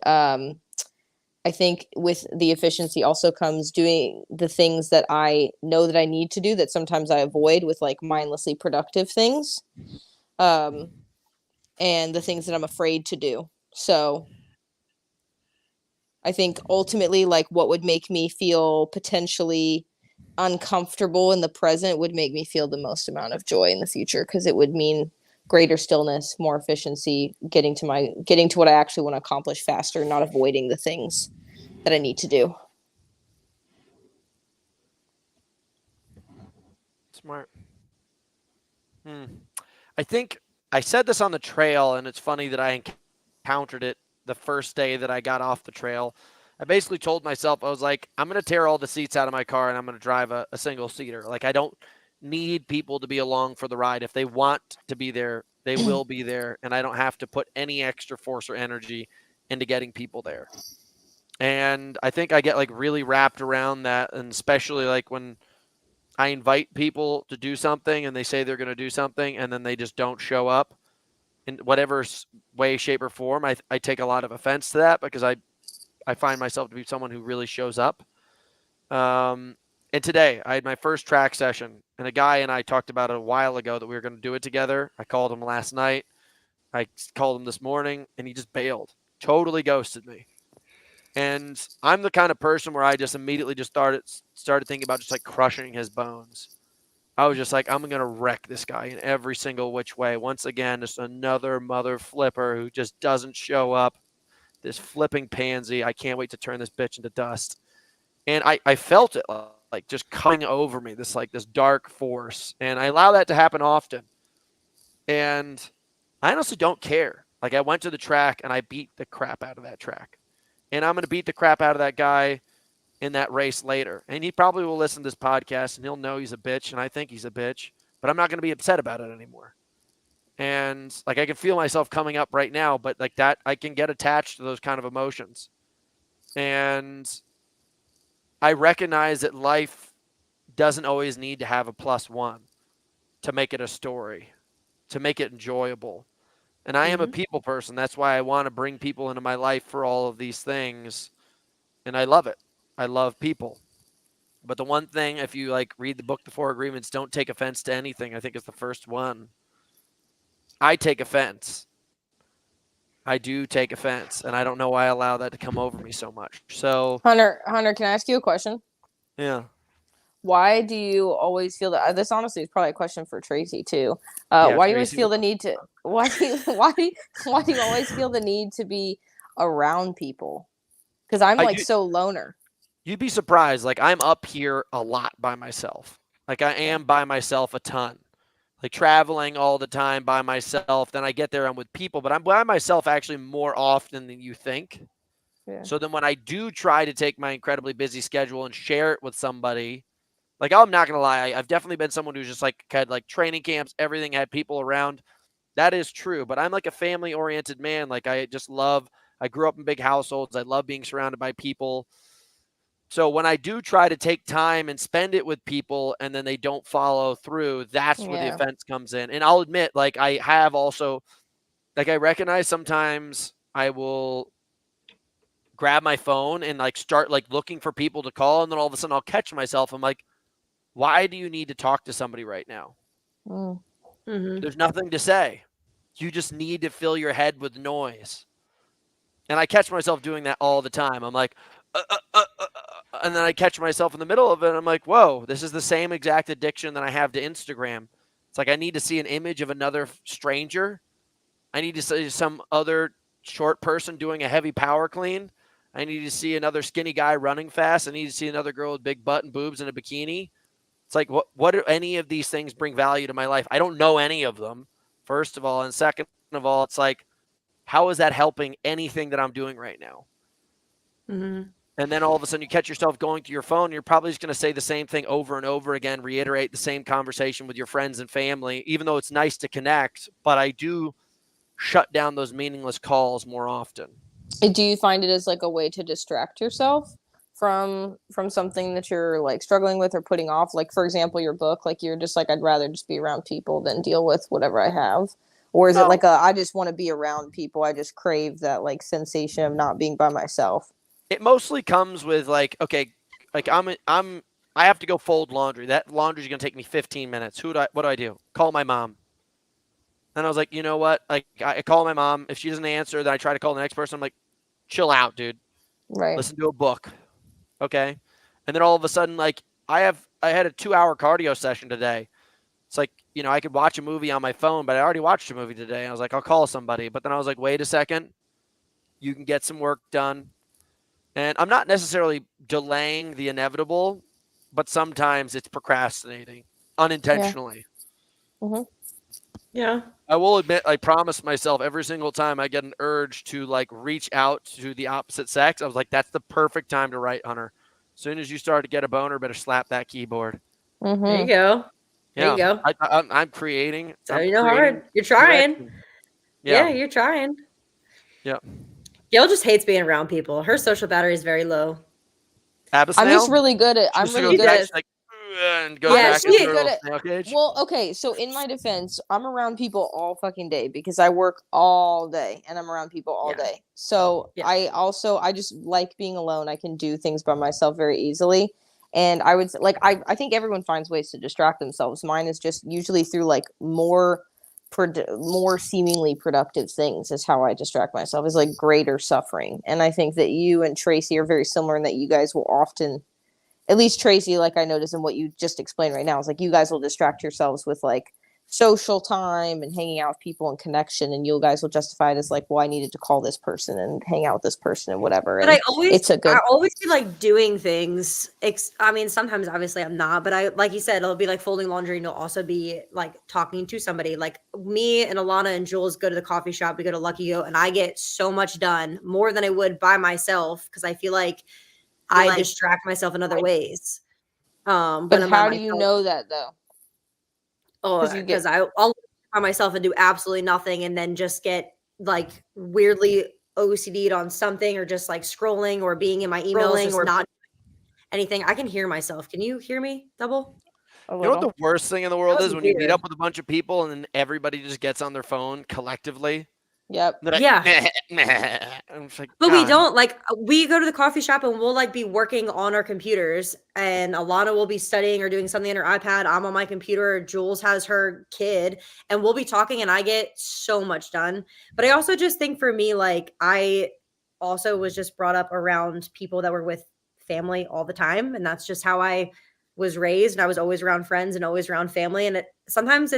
I think with the efficiency also comes doing the things that I know that I need to do that sometimes I avoid with like mindlessly productive things. And the things that I'm afraid to do. So I think ultimately, like what would make me feel potentially uncomfortable in the present would make me feel the most amount of joy in the future, because it would mean greater stillness, more efficiency, getting to what I actually want to accomplish faster, not avoiding the things that I need to do. Smart. I think I said this on the trail, and it's funny that I encountered it the first day that I got off the trail. I basically told myself, I was like, I'm going to tear all the seats out of my car and I'm going to drive a single seater. Like, I don't need people to be along for the ride. If they want to be there, they will be there. And I don't have to put any extra force or energy into getting people there. And I think I get like really wrapped around that. And especially like when I invite people to do something and they say they're going to do something and then they just don't show up in whatever way, shape, or form, I take a lot of offense to that, because I find myself to be someone who really shows up. And today I had my first track session, and a guy and I talked about it a while ago that we were going to do it together. I called him last night. I called him this morning, and he just bailed. totally ghosted me. And I'm the kind of person where I just immediately just started thinking about just like crushing his bones. I was just like, I'm going to wreck this guy in every single which way. Once again, just another mother flipper who just doesn't show up. This flipping pansy. I can't wait to turn this bitch into dust. And I felt it like just coming over me, this dark force. And I allow that to happen often. And I honestly don't care. Like, I went to the track and I beat the crap out of that track. And I'm going to beat the crap out of that guy in that race later. And he probably will listen to this podcast and he'll know he's a bitch. And I think he's a bitch. But I'm not going to be upset about it anymore. And like, I can feel myself coming up right now, but like that, I can get attached to those kind of emotions. And I recognize that life doesn't always need to have a +1 to make it a story, to make it enjoyable. And I am a people person. That's why I want to bring people into my life for all of these things. And I love it. I love people. But the one thing, if you like read the book, The Four Agreements, don't take offense to anything, I think is the first one. I take offense. I do take offense. And I don't know why I allow that to come over me so much. So Hunter, can I ask you a question? yeah. Why do you always feel that? This honestly is probably a question for Tracy too. Yeah, Why do you always Tracy. feel the need to? Why do you always feel the need to be around people? Because I'm like so loner. You'd be surprised. Like, I'm up here a lot by myself. Like, I am by myself a ton. Like, traveling all the time by myself. Then I get there, I'm with people, but I'm by myself actually more often than you think. Yeah. So then when I do try to take my incredibly busy schedule and share it with somebody, like, I'm not going to lie, I've definitely been someone who's just like had like training camps, everything, had people around. That is true. But I'm like a family oriented man. Like, I grew up in big households. I love being surrounded by people. So when I do try to take time and spend it with people and then they don't follow through, that's where the offense comes in. And I'll admit, like, I have also, like, I recognize sometimes I will grab my phone and like start like looking for people to call. And then all of a sudden I'll catch myself. I'm like, why do you need to talk to somebody right now? There's nothing to say. You just need to fill your head with noise. And I catch myself doing that all the time. I'm like, and then I catch myself in the middle of it. And I'm like, whoa, this is the same exact addiction that I have to Instagram. It's like I need to see an image of another stranger. I need to see some other short person doing a heavy power clean. I need to see another skinny guy running fast. I need to see another girl with big butt and boobs in a bikini. It's like, what do any of these things bring value to my life? I don't know any of them, first of all. And second of all, it's like, how is that helping anything that I'm doing right now? And then all of a sudden you catch yourself going to your phone. You're probably just going to say the same thing over and over again, reiterate the same conversation with your friends and family, even though it's nice to connect. But I do shut down those meaningless calls more often. Do you find it as like a way to distract yourself from something that you're like struggling with or putting off? Like, for example, your book, like you're just like, I'd rather just be around people than deal with whatever I have. Or is it like I just want to be around people. I just crave that like sensation of not being by myself. It mostly comes with like, okay, like I have to go fold laundry. That laundry is going to take me 15 minutes. What do I do? Call my mom. And I was like, you know what? Like, I call my mom. If she doesn't answer, then I try to call the next person. I'm like, chill out, dude. Right. Listen to a book. Okay. And then all of a sudden, like, I had a 2-hour cardio session today. It's like, you know, I could watch a movie on my phone, but I already watched a movie today. I was like, I'll call somebody. But then I was like, wait a second. You can get some work done. And I'm not necessarily delaying the inevitable, but sometimes it's procrastinating unintentionally. Yeah. I will admit, I promised myself every single time I get an urge to like reach out to the opposite sex, I was like, that's the perfect time to write, Hunter. As soon as you start to get a boner, better slap that keyboard. There you go. Yeah, There you go. I'm creating. So you know hard. You're trying. Yeah, you're trying. Yeah. Gail just hates being around people. Her social battery is very low. I'm just really good at. I'm really good at. Like, and go back really into good her at. snail cage. Well, okay. So in my defense, I'm around people all fucking day because I work all day and I'm around people all day. So I just like being alone. I can do things by myself very easily. And I would like I think everyone finds ways to distract themselves. Mine is just usually through like more more seemingly productive things is how I distract myself, is like greater suffering. And I think that you and Tracy are very similar in that you guys will often, at least Tracy, like I noticed in what you just explained right now, is like you guys will distract yourselves with like social time and hanging out with people and connection, and you guys will justify it as like, well, I needed to call this person and hang out with this person and whatever. But And I good always be like doing things. I mean, sometimes obviously I'm not, but I, like you said, it'll be like folding laundry and it'll also be like talking to somebody. Like me and Alana and Jules go to the coffee shop, we go to Lucky Go, and I get so much done, more than I would by myself, because I feel like I distract myself in other ways. But how do you know that though? Oh, because I'll by myself and do absolutely nothing, and then just get like weirdly OCD'd on something, or just like scrolling or being in my emails, just not anything. I can hear myself. Can you hear me, Double? You know what the worst thing in the world is? When you meet weird. up with a bunch of people and then everybody just gets on their phone collectively. Yep. They're like, Yeah. I'm just like, But we God. don't, like, we go to the coffee shop and we'll like be working on our computers, and Alana will be studying or doing something on her iPad. I'm on my computer. Jules has her kid, and we'll be talking, and I get so much done. But I also just think for me, like, I also was just brought up around people that were with family all the time. And that's just how I was raised. And I was always around friends and always around family. And sometimes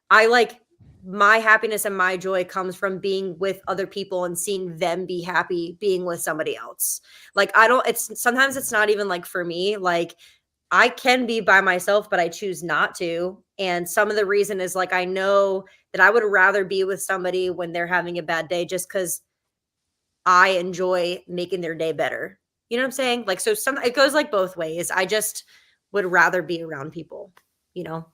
I like, my happiness and my joy comes from being with other people and seeing them be happy being with somebody else. Like, sometimes it's not even like for me, like I can be by myself, but I choose not to. And some of the reason is like, I know that I would rather be with somebody when they're having a bad day, just because I enjoy making their day better. You know what I'm saying? Like, so it goes like both ways. I just would rather be around people, you know?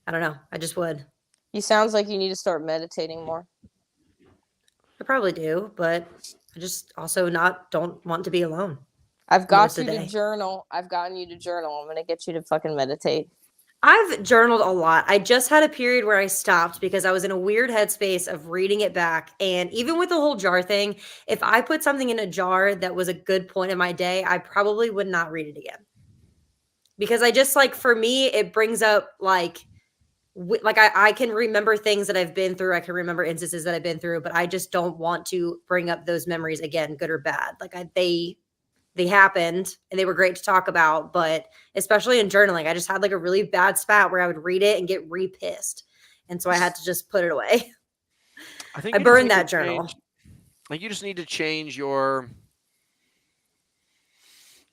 I don't know. I just would. You sounds like you need to start meditating more. I probably do, but I just also don't want to be alone. I've got you to journal. I've gotten you to journal. I'm going to get you to fucking meditate. I've journaled a lot. I just had a period where I stopped because I was in a weird headspace of reading it back. And even with the whole jar thing, if I put something in a jar that was a good point in my day, I probably would not read it again. Because I just, like, for me, it brings up like I can remember things that I've been through. I can remember instances that I've been through, but I just don't want to bring up those memories again, good or bad. Like they happened and they were great to talk about, but especially in journaling, I just had like a really bad spat where I would read it and get pissed. And so I had to just put it away. I burned that journal. Like, you just need to change your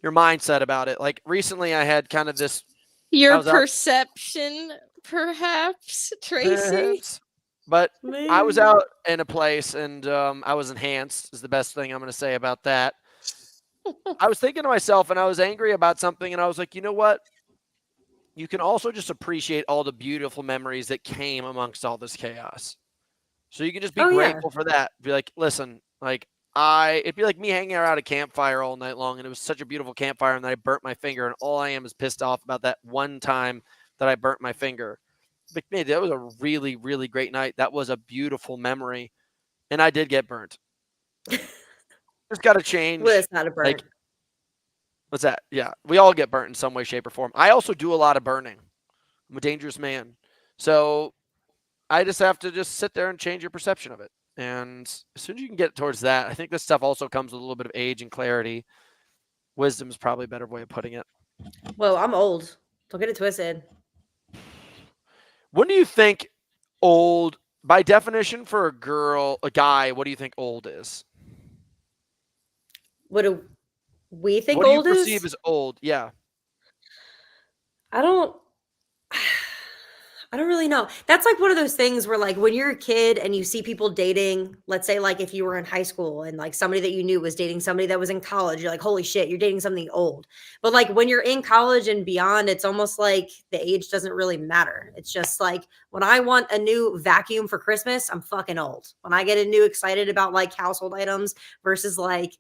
mindset about it. Like, recently I had kind of this. Your perception, perhaps, Tracy. But maybe. I was out in a place and I was enhanced, is the best thing I'm going to say about that. I was thinking to myself, and I was angry about something, and I was like, you know what? You can also just appreciate all the beautiful memories that came amongst all this chaos. So you can just be grateful for that. Be like, listen, like it'd be like me hanging around a campfire all night long, and it was such a beautiful campfire, and then I burnt my finger, and all I am is pissed off about that one time that I burnt my finger. Like, man, that was a really, really great night. That was a beautiful memory, and I did get burnt. Just got to change. Well, it's not a burn. Like, what's that? Yeah, we all get burnt in some way, shape, or form. I also do a lot of burning. I'm a dangerous man. So I just have to just sit there and change your perception of it. And as soon as you can get towards that, I think this stuff also comes with a little bit of age and clarity. Wisdom is probably a better way of putting it. Well, I'm old. Don't get it twisted. When do you think old, by definition for a guy, what do you think old is? What do we think old is? What do you perceive as old? Yeah. I don't really know. That's like one of those things where, like, when you're a kid and you see people dating, let's say, like, if you were in high school and like somebody that you knew was dating somebody that was in college, you're like, holy shit, you're dating something old. But like when you're in college and beyond, it's almost like the age doesn't really matter. It's just like, when I want a new vacuum for Christmas, I'm fucking old. When I get a new excited about like household items versus like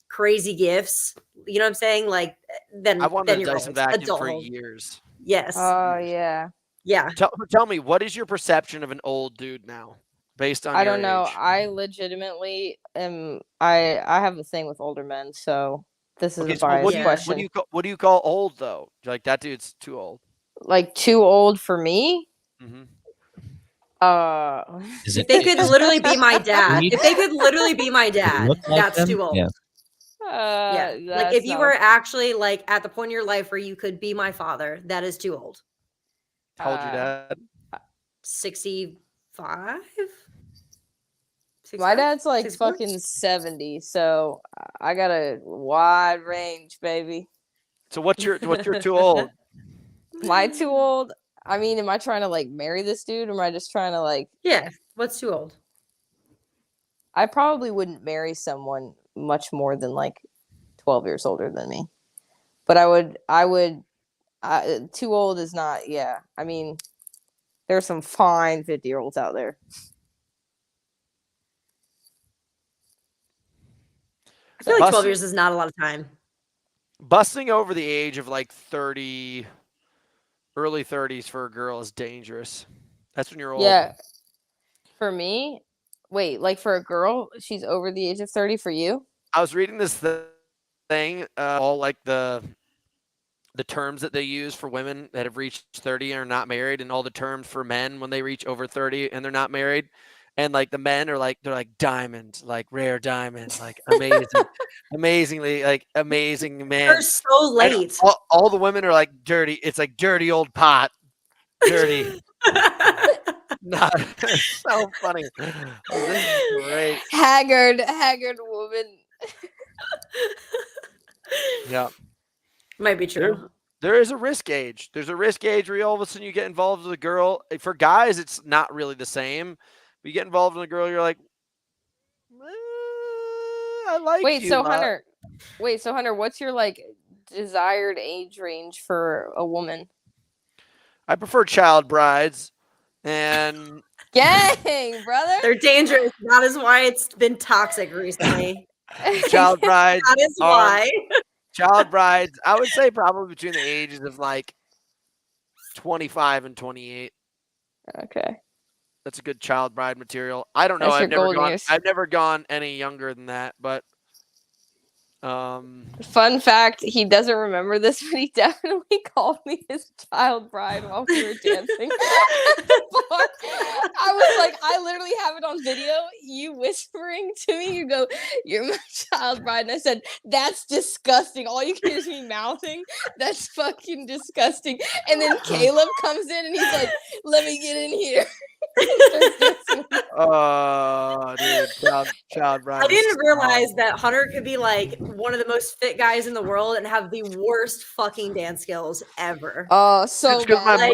crazy gifts, you know what I'm saying? Like, then I wanted then a you're Dyson vacuum for years. Yes. Oh yeah. Yeah. Tell me, what is your perception of an old dude now, based on? I don't know. Age? I legitimately am. I have a thing with older men, so this is a biased question. What do you call old though? Like, that dude's too old. Like, too old for me? Mm-hmm. Is If it? they could literally be my dad, Need- if they could literally be my dad, look like that's them? too old. Yeah. Yeah. Like if you were actually like at the point in your life where you could be my father, that is too old. How old your dad? 65? My dad's like 64? fucking 70, so I got a wide range, baby. So what's your too old? Am I too old? I mean, am I trying to like marry this dude, or am I just trying to like? Yeah. What's too old? I probably wouldn't marry someone much more than like 12 years older than me, but I would. Too old is not. Yeah, I mean, there's some fine 50-year-olds out there. I feel like 12 Busting- years is not a lot of time. Busting over the age of like 30, early 30s for a girl is dangerous. That's when you're old. Yeah. For me, wait, like for a girl, she's over the age of 30 for you? I was reading this thing, all like the terms that they use for women that have reached 30 and are not married, and all the terms for men when they reach over 30 and they're not married. And like the men are like, they're like diamond, like rare diamond, like amazing, amazingly, like amazing man. They're so late. All the women are like dirty. It's like dirty old pot, dirty. Not so funny. Oh, this is great. Haggard woman. Yeah. Might be true. There is a risk age. There's a risk age where all of a sudden you get involved with a girl. For guys, it's not really the same. But you get involved with a girl, you're like, I like Wait, you. so Hunter, what's your like desired age range for a woman? I prefer child brides, and Gang, brother. They're dangerous. That is why it's been toxic recently. child brides. That is why. Child brides. I would say probably between the ages of like 25 and 28. Okay. That's a good child bride material. I don't know. That's your I've never golden gone. years. I've never gone any younger than that. But Fun fact: he doesn't remember this, but he definitely called me his child bride while we were dancing at the bar. I was like, I literally have it on video. You whispering to me, you go, "You're my child bride," and I said, "That's disgusting." All you can hear is me mouthing, "That's fucking disgusting." And then Caleb comes in and he's like, "Let me get in here." oh, dude, child bride. I didn't realize that Hunter could be like one of the most fit guys in the world and have the worst fucking dance skills ever. Oh, so because bad. my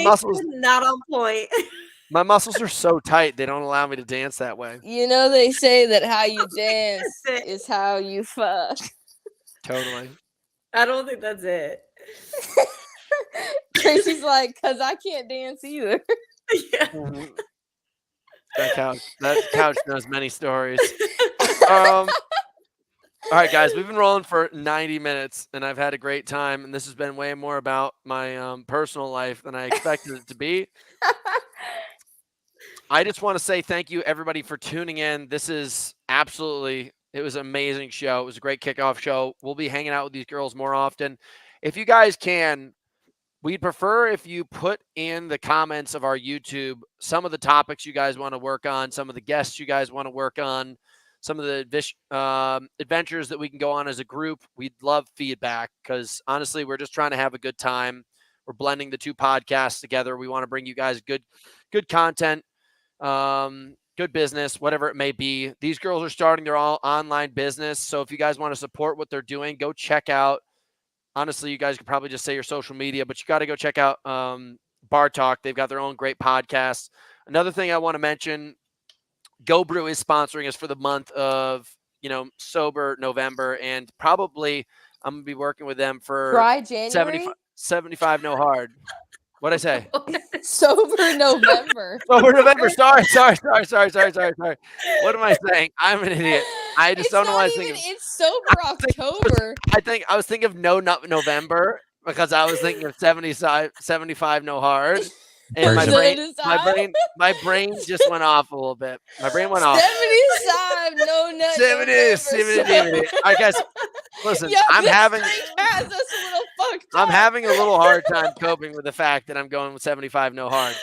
muscles are not on point. my muscles are so tight they don't allow me to dance that way. You know, they say that how you dance is how you fuck. Totally. I don't think that's it. Tracy's like, "Cause I can't dance either." Yeah. Mhm. That couch knows many stories. All right, guys, we've been rolling for 90 minutes, and I've had a great time. And this has been way more about my personal life than I expected it to be. I just want to say thank you, everybody, for tuning in. This is it was an amazing show. It was a great kickoff show. We'll be hanging out with these girls more often. If you guys can, we'd prefer if you put in the comments of our YouTube some of the topics you guys want to work on, some of the guests you guys want to work on, some of the adventures that we can go on as a group. We'd love feedback because honestly, we're just trying to have a good time. We're blending the two podcasts together. We want to bring you guys good content, good business, whatever it may be. These girls are starting their online business. So if you guys want to support what they're doing, go check out. Honestly, you guys could probably just say your social media, but you got to go check out BARTALK. They've got their own great podcast. Another thing I want to mention, Go Brew is sponsoring us for the month of, sober November, and probably I'm going to be working with them for Dry January? 75 no hard. What'd I say? Sober November. Sober November. Sorry. What am I saying? I'm an idiot. I just don't know why I was thinking. It's sober October. I was thinking of no November because I was thinking of 75 no hard. And my brain just went off a little bit. My brain went off. 75 no nut. 70. I guess. Listen, I'm having a little hard time coping with the fact that I'm going with 75 no hard.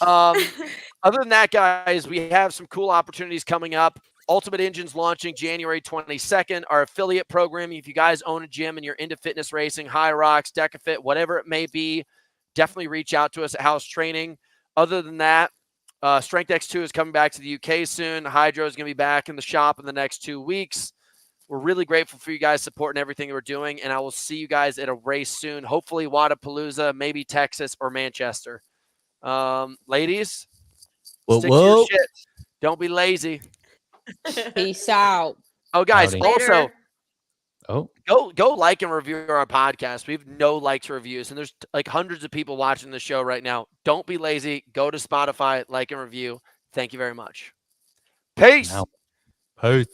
Other than that, guys, we have some cool opportunities coming up. Ultimate Engine's launching January 22nd. Our affiliate program, if you guys own a gym and you're into fitness racing, High Rocks, DecaFit, whatever it may be, definitely reach out to us at House Training. Other than that, Strength X2 is coming back to the UK soon. Hydro is going to be back in the shop in the next 2 weeks. We're really grateful for you guys supporting everything that we're doing, and I will see you guys at a race soon. Hopefully Wadapalooza, maybe Texas or Manchester. Ladies, stick to your shit. Don't be lazy. Peace out. Oh, guys, Howdy. also Oh, go like and review our podcast. We have no likes or reviews, and there's like hundreds of people watching the show right now. Don't be lazy. Go to Spotify, like and review. Thank you very much. Peace. now. Peace.